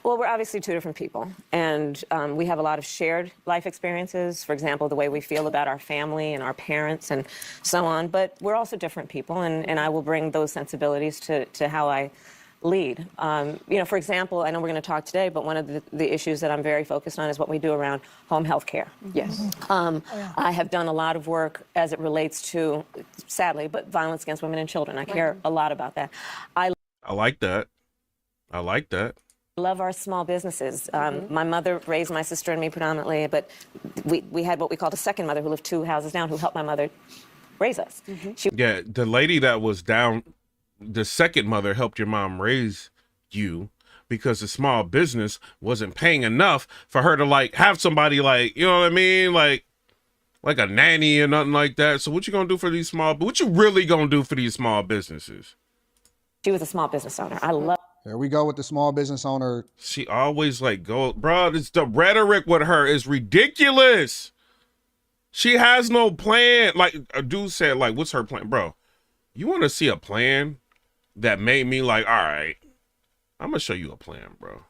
Well, we're obviously two different people, and we have a lot of shared life experiences. For example, the way we feel about our family and our parents and so on. But we're also different people, and I will bring those sensibilities to how I lead. You know, for example, I know we're going to talk today, but one of the issues that I'm very focused on is what we do around home health care. Yes. I have done a lot of work as it relates to, sadly, but violence against women and children. I care a lot about that. I like that. I like that. Love our small businesses. My mother raised my sister and me predominantly, but we had what we called a second mother who lived 2 houses down, who helped my mother raise us. Yeah, the lady that was down, the second mother helped your mom raise you because the small business wasn't paying enough for her to like have somebody like, you know what I mean? Like a nanny or nothing like that. So what you gonna do for these what you really gonna do for these small businesses? She was a small business owner. I love. There we go with the small business owner. She always like bro, it's the rhetoric with her is ridiculous. She has no plan. Like a dude said, like, what's her plan? Bro, you want to see a plan that made me like, all right, I'm going to show you a plan, bro.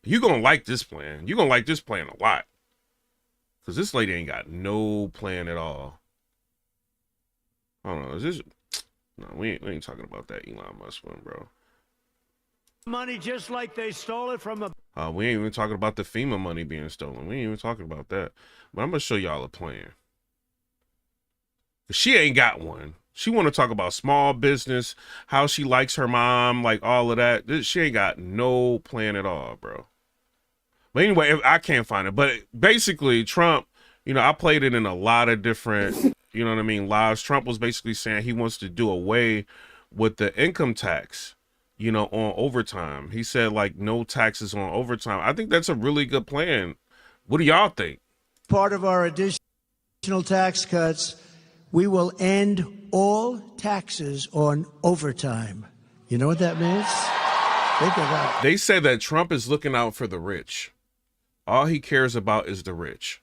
You're going to like this plan. You're going to like this plan a lot. Because this lady ain't got no plan at all. I don't know. Is this... No, we ain't talking about that Elon Musk one, bro. Money just like they stole it from a... we ain't even talking about the FEMA money being stolen. We ain't even talking about that. But I'm going to show y'all a plan. She ain't got one. She want to talk about small business, how she likes her mom, like all of that. She ain't got no plan at all, bro. But anyway, I can't find it. But basically, Trump, you know, I played it in a lot of different, you know what I mean, lives. Trump was basically saying he wants to do away with the income tax, you know, on overtime. He said, like, no taxes on overtime. I think that's a really good plan. What do y'all think? Part of our additional tax cuts, we will end all taxes on overtime. You know what that means? Think about it. They said that Trump is looking out for the rich. All he cares about is the rich.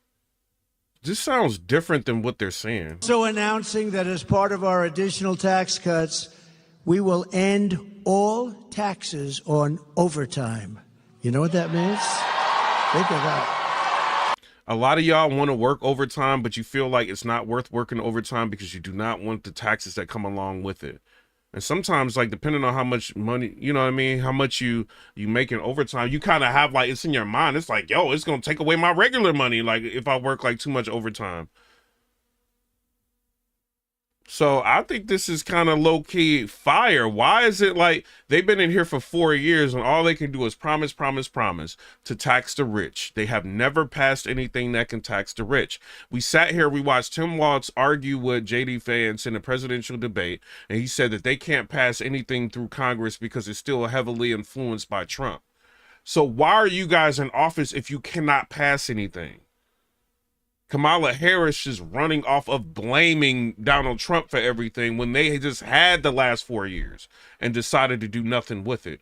This sounds different than what they're saying. So announcing that as part of our additional tax cuts, we will end all taxes on overtime. You know what that means? Think about it. A lot of y'all want to work overtime, but you feel like it's not worth working overtime because you do not want the taxes that come along with it. And sometimes, like, depending on how much money, you know what I mean, how much you make in overtime, you kind of have, like, it's in your mind. It's like, yo, it's going to take away my regular money, like, if I work, like, too much overtime. So I think this is kind of low-key fire. Why is it like they've been in here for 4 years and all they can do is promise to tax the rich? They have never passed anything that can tax the rich. We sat here, we watched Tim Walz argue with J.D. Vance in a presidential debate, and he said that they can't pass anything through Congress because it's still heavily influenced by Trump. So why are you guys in office if you cannot pass anything? Kamala Harris is running off of blaming Donald Trump for everything when they just had the last 4 years and decided to do nothing with it.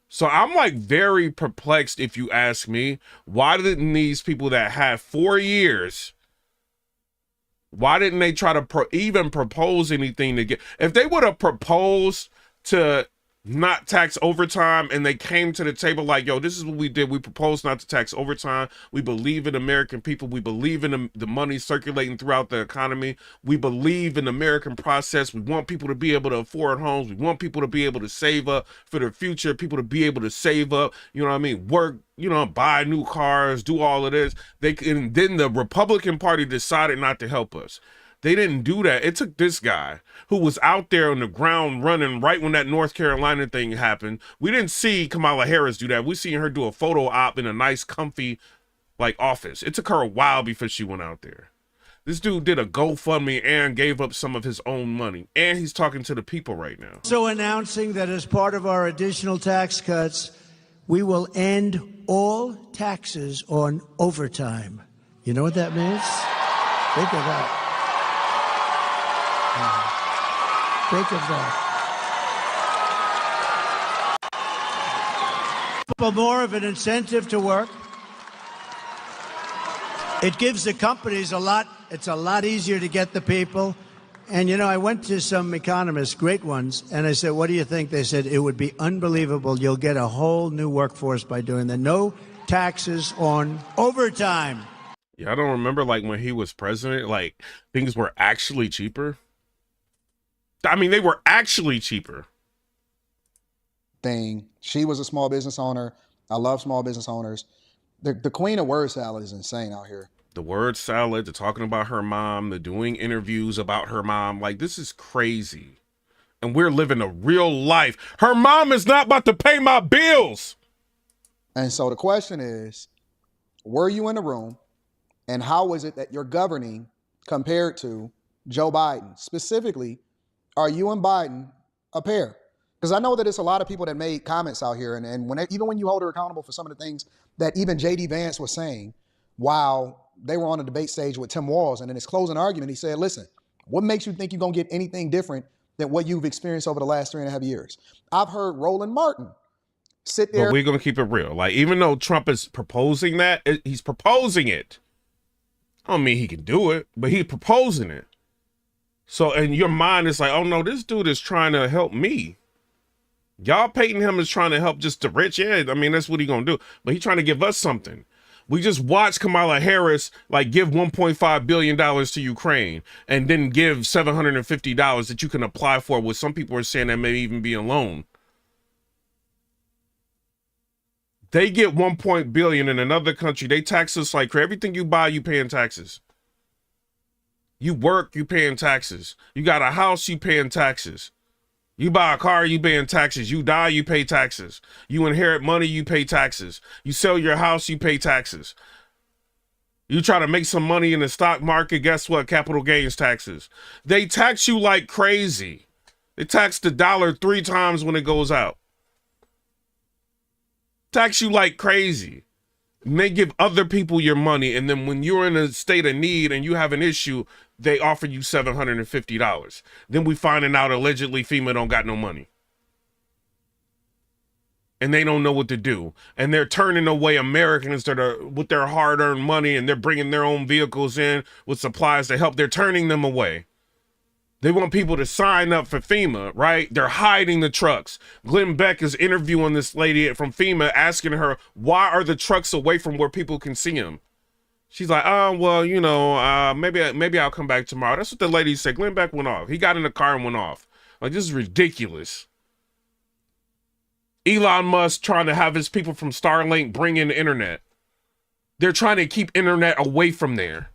So I'm like very perplexed, if you ask me. Why didn't these people that had 4 years, why didn't they try to even propose anything to get, if they would have proposed to not tax overtime, and they came to the table like, yo, this is what we did. We proposed not to tax overtime. We believe in American people. We believe in the money circulating throughout the economy. We believe in the American process. We want people to be able to afford homes. We want people to be able to save up for their future, people to be able to save up, you know what I mean, work, you know, buy new cars, do all of this. And then the Republican Party decided not to help us. They didn't do that. It took this guy who was out there on the ground running right when that North Carolina thing happened. We didn't see Kamala Harris do that. We seen her do a photo op in a nice, comfy, like, office. It took her a while before she went out there. This dude did a GoFundMe and gave up some of his own money. And he's talking to the people right now. So announcing that as part of our additional tax cuts, we will end all taxes on overtime. You know what that means? Think of that. Think of that. People more of an incentive to work. It gives the companies it's a lot easier to get the people. And, you know, I went to some economists, great ones, and I said, what do you think? They said, it would be unbelievable. You'll get a whole new workforce by doing that. No taxes on overtime. Yeah, I don't remember, like, when he was president, like, things were actually cheaper. I mean, they were actually cheaper. Thing. She was a small business owner. I love small business owners. The queen of word salad is insane out here. The word salad, the talking about her mom, the doing interviews about her mom. Like, this is crazy. And we're living a real life. Her mom is not about to pay my bills. And so the question is, were you in the room? And how is it that you're governing compared to Joe Biden? Specifically, are you and Biden a pair? Because I know that it's a lot of people that made comments out here. And even when you hold her accountable for some of the things that even J.D. Vance was saying while they were on the debate stage with Tim Walz, and in his closing argument, he said, listen, what makes you think you're going to get anything different than what you've experienced over the last 3.5 years? I've heard Roland Martin sit there. But we're going to keep it real. Like, even though Trump is proposing that, he's proposing it. I don't mean he can do it, but he's proposing it. So in your mind, it's like, oh no, this dude is trying to help me. Y'all painting him as trying to help just the rich. Yeah, I mean, that's what he gonna do. But he's trying to give us something. We just watched Kamala Harris like give $1.5 billion to Ukraine and then give $750 that you can apply for, what some people are saying that may even be a loan. They get $1 billion in another country. They tax us like everything you buy, you paying taxes. You work, you paying taxes. You got a house, you paying taxes. You buy a car, you paying taxes. You die, you pay taxes. You inherit money, you pay taxes. You sell your house, you pay taxes. You try to make some money in the stock market, guess what? Capital gains taxes. They tax you like crazy. They tax the dollar 3 times when it goes out. Tax you like crazy. And they give other people your money, and then when you're in a state of need and you have an issue, they offer you $750. Then we finding out allegedly FEMA don't got no money. And they don't know what to do. And they're turning away Americans that are with their hard-earned money, and they're bringing their own vehicles in with supplies to help. They're turning them away. They want people to sign up for FEMA, right? They're hiding the trucks. Glenn Beck is interviewing this lady from FEMA, asking her, why are the trucks away from where people can see them? She's like, oh, well, you know, maybe I'll come back tomorrow. That's what the lady said. Glenn Beck went off. He got in the car and went off. Like, this is ridiculous. Elon Musk trying to have his people from Starlink bring in the internet. They're trying to keep internet away from there.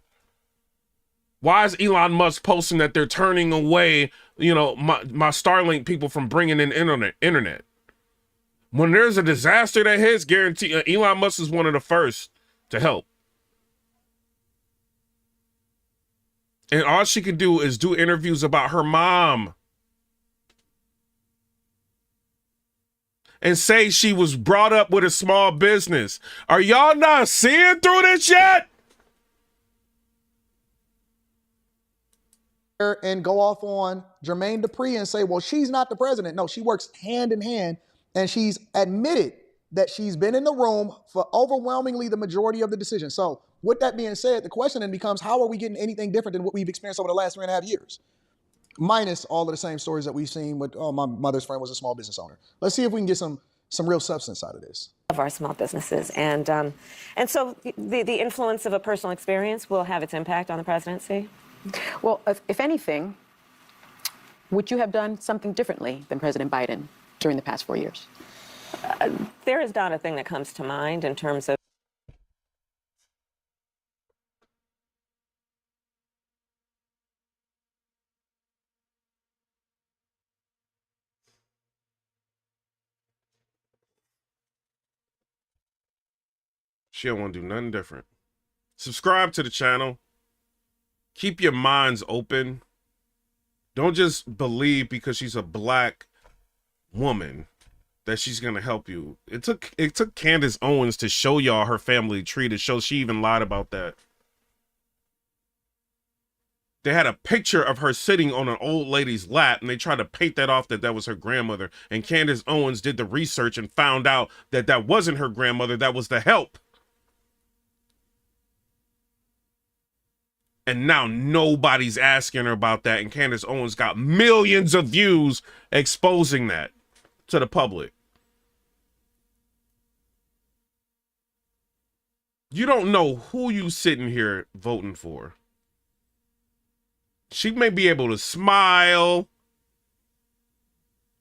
Why is Elon Musk posting that they're turning away, you know, my Starlink people from bringing in internet? When there's a disaster that hits, guarantee Elon Musk is one of the first to help. And all she can do is do interviews about her mom. And say she was brought up with a small business. Are y'all not seeing through this yet? And go off on Jermaine Dupri and say, well, she's not the president. No, she works hand in hand, and she's admitted that she's been in the room for overwhelmingly the majority of the decision. So with that being said, the question then becomes, how are we getting anything different than what we've experienced over the last 3.5 years? minus all of the same stories that we've seen with, oh, my mother's friend was a small business owner. Let's see if we can get some real substance out of this. Of our small businesses. And so the influence of a personal experience will have its impact on the presidency? Well, if anything, would you have done something differently than President Biden during the past 4 years? There is not a thing that comes to mind in terms of She don't want to do nothing different. Subscribe to the channel. Keep your minds open. Don't just believe because she's a black woman that she's gonna help you. It took Candace Owens to show y'all her family tree, to show she even lied about that. They had a picture of her sitting on an old lady's lap, and they tried to paint that off that was her grandmother. And Candace Owens did the research and found out that that wasn't her grandmother, that was the help. And now nobody's asking her about that. And Candace Owens got millions of views exposing that to the public. You don't know who you sitting here voting for. She may be able to smile.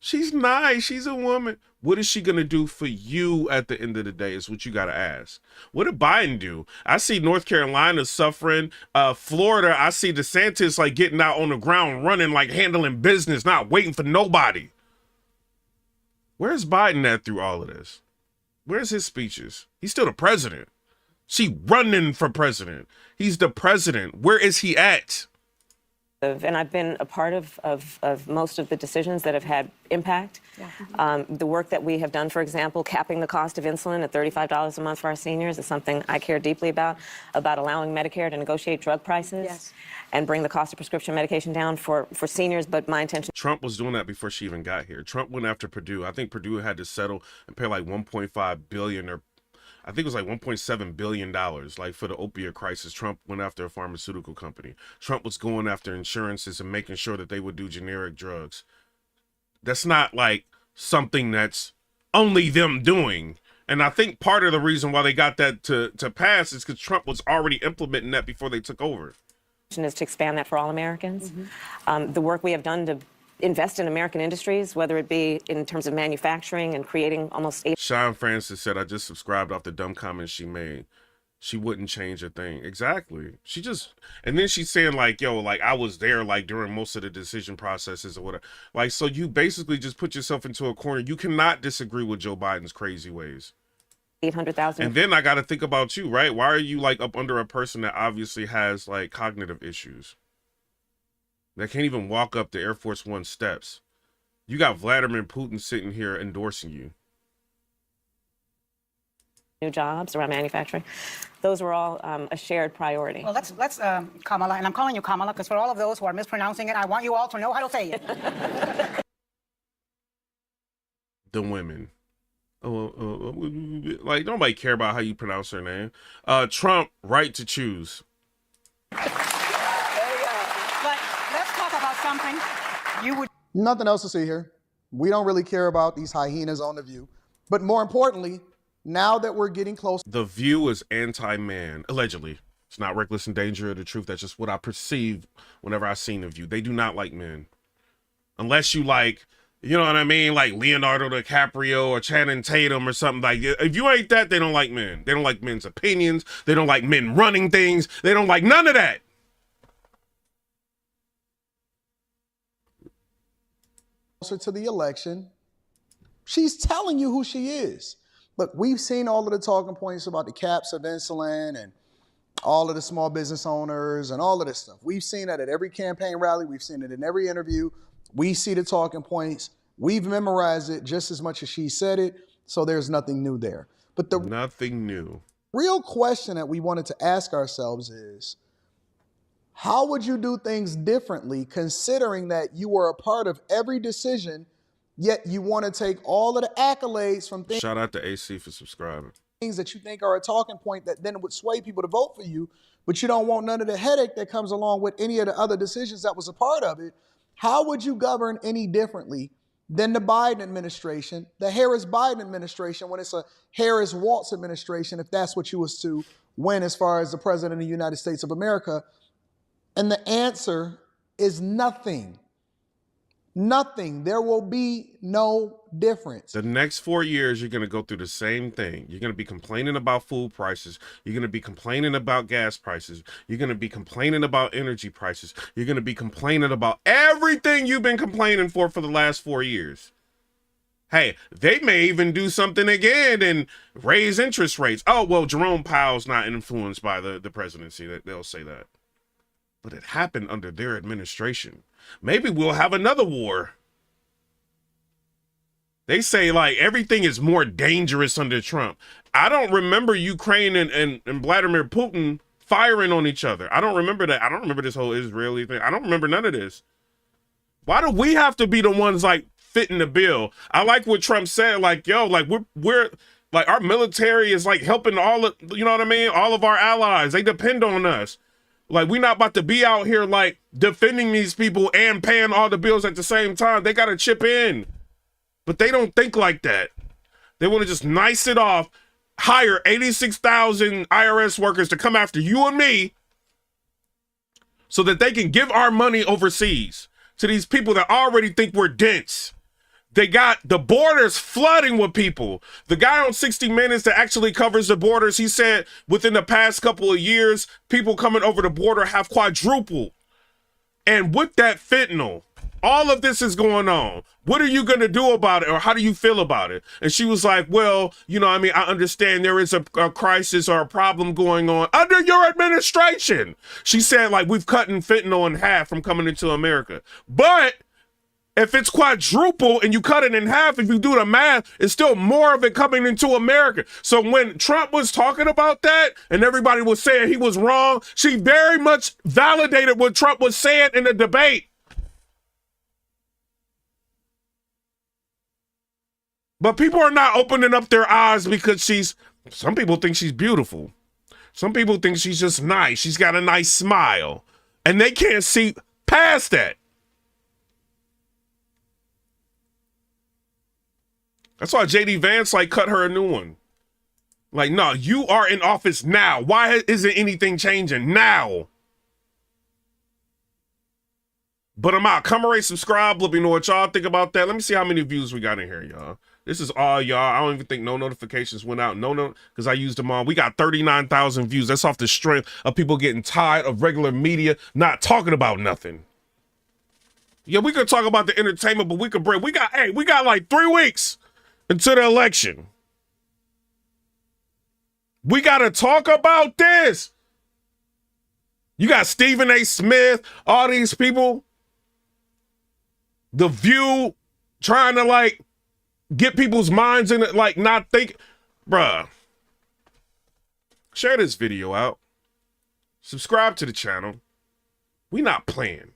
She's nice. She's a woman. What is she going to do for you at the end of the day is what you got to ask. What did Biden do? I see North Carolina suffering. Florida, I see DeSantis like getting out on the ground, running, like handling business, not waiting for nobody. Where's Biden at through all of this? Where's his speeches? He's still the president. She running for president. He's the president. Where is he at? And I've been a part of most of the decisions that have had impact. Yeah. The work that we have done, for example, capping the cost of insulin at $35 a month for our seniors is something I care deeply about allowing Medicare to negotiate drug prices and bring the cost of prescription medication down for seniors. But my intention... Trump was doing that before she even got here. Trump went after Purdue. I think Purdue had to settle and pay like $1.5 billion, or I think it was like $1.7 billion, like for the opioid crisis. Trump went after a pharmaceutical company. Trump was going after insurances and making sure that they would do generic drugs. That's not like something that's only them doing. And I think part of the reason why they got that to pass is because Trump was already implementing that before they took over. Is to expand that for all Americans. The work we have done to invest in American industries, whether it be in terms of manufacturing and creating almost 8... Sean Francis said, I just subscribed off the dumb comments she made. She wouldn't change a thing. Exactly. She just, and then she's saying like, yo, like I was there like during most of the decision processes or whatever. Like, so you basically just put yourself into a corner. You cannot disagree with Joe Biden's crazy ways. 800,000. And then I got to think about you, right? Why are you like up under a person that obviously has like cognitive issues? That can't even walk up the Air Force One steps. You got Vladimir Putin sitting here endorsing you. New jobs around manufacturing. Those were all a shared priority. Well, let's Kamala, and I'm calling you Kamala because for all of those who are mispronouncing it, I want you all to know how to say it. The women. Like nobody care about how you pronounce her name. Trump, right to choose. Something you would... Nothing else to see here. We don't really care about these hyenas on The View. But more importantly, now that we're getting close... The View is anti-man, allegedly. It's not Reckless and Danger of the Truth. That's just what I perceive whenever I seen The View. They do not like men. Unless you like, you know what I mean? Like Leonardo DiCaprio or Channing Tatum or something like that. If you ain't that, they don't like men. They don't like men's opinions. They don't like men running things. They don't like none of that. Closer to the election, she's telling you who she is. Look, we've seen all of the talking points about the caps of insulin and all of the small business owners and all of this stuff. We've seen that at every campaign rally. We've seen it in every interview. We see the talking points. We've memorized it just as much as she said it, so there's nothing new there. But the nothing new. Real question that we wanted to ask ourselves is, how would you do things differently considering that you were a part of every decision, yet you want to take all of the accolades from things... Shout out to AC for subscribing. ...things that you think are a talking point that then would sway people to vote for you, but you don't want none of the headache that comes along with any of the other decisions that was a part of it. How would you govern any differently than the Biden administration, the Harris-Biden administration, when it's a Harris-Walz administration, if that's what you was to win as far as the president of the United States of America? And the answer is nothing. Nothing. There will be no difference. The next 4 years, you're going to go through the same thing. You're going to be complaining about food prices. You're going to be complaining about gas prices. You're going to be complaining about energy prices. You're going to be complaining about everything you've been complaining for the last 4 years. Hey, they may even do something again and raise interest rates. Oh, well, Jerome Powell's not influenced by the presidency. They'll say that. But it happened under their administration. Maybe we'll have another war. They say like everything is more dangerous under Trump. I don't remember Ukraine and Vladimir Putin firing on each other. I don't remember that. I don't remember this whole Israeli thing. I don't remember none of this. Why do we have to be the ones like fitting the bill? I like what Trump said, like, yo, like we're like our military is like helping all of, you know what I mean? All of our allies, they depend on us. Like, we're not about to be out here, like, defending these people and paying all the bills at the same time. They got to chip in. But they don't think like that. They want to just nice it off, hire 86,000 IRS workers to come after you and me so that they can give our money overseas to these people that already think we're dense. They got the borders flooding with people. The guy on 60 Minutes that actually covers the borders, he said within the past couple of years, people coming over the border have quadrupled. And with that fentanyl, all of this is going on. What are you going to do about it? Or how do you feel about it? And she was like, well, you know, I mean, I understand there is a crisis or a problem going on under your administration. She said, like, we've cut fentanyl in half from coming into America. But if it's quadruple and you cut it in half, if you do the math, it's still more of it coming into America. So when Trump was talking about that and everybody was saying he was wrong, she very much validated what Trump was saying in the debate. But people are not opening up their eyes because some people think she's beautiful. Some people think she's just nice. She's got a nice smile. And they can't see past that. That's why J.D. Vance, like, cut her a new one. Like, no, you are in office now. Why isn't anything changing now? But I'm out. Come rate, subscribe. Let me know what y'all think about that. Let me see how many views we got in here, y'all. This is all y'all. I don't even think no notifications went out. No, because I used them all. We got 39,000 views. That's off the strength of people getting tired of regular media not talking about nothing. Yeah, we could talk about the entertainment, but we got like 3 weeks until the election. We got to talk about this. You got Stephen A. Smith, all these people, The View, trying to like get people's minds in it, like not think, bruh. Share this video out. Subscribe to the channel. We not playing.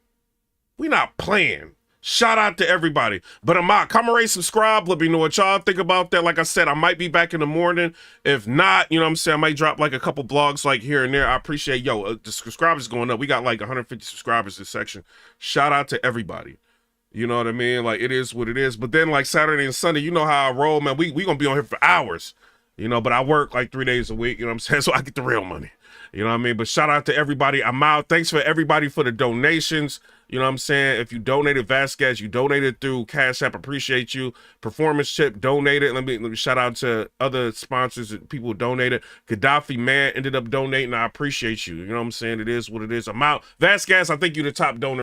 We not playing. Shout out to everybody. But I'm out. Come rate, subscribe. Let me know what y'all think about that. Like I said, I might be back in the morning. If not, you know what I'm saying, I might drop like a couple blogs like here and there. I appreciate, the subscribers going up. We got like 150 subscribers this section. Shout out to everybody. You know what I mean? Like, it is what it is. But then like Saturday and Sunday, you know how I roll, man. We gonna be on here for hours. You know, but I work like 3 days a week, you know what I'm saying? So I get the real money. You know what I mean? But shout out to everybody. I'm out. Thanks for everybody for the donations. You know what I'm saying? If you donated Vasquez, you donated through Cash App, appreciate you. Performance Chip donated. Let me shout out to other sponsors and people who donated. Gaddafi Man ended up donating. I appreciate you. You know what I'm saying? It is what it is. I'm out. Vasquez, I think you're the top donor.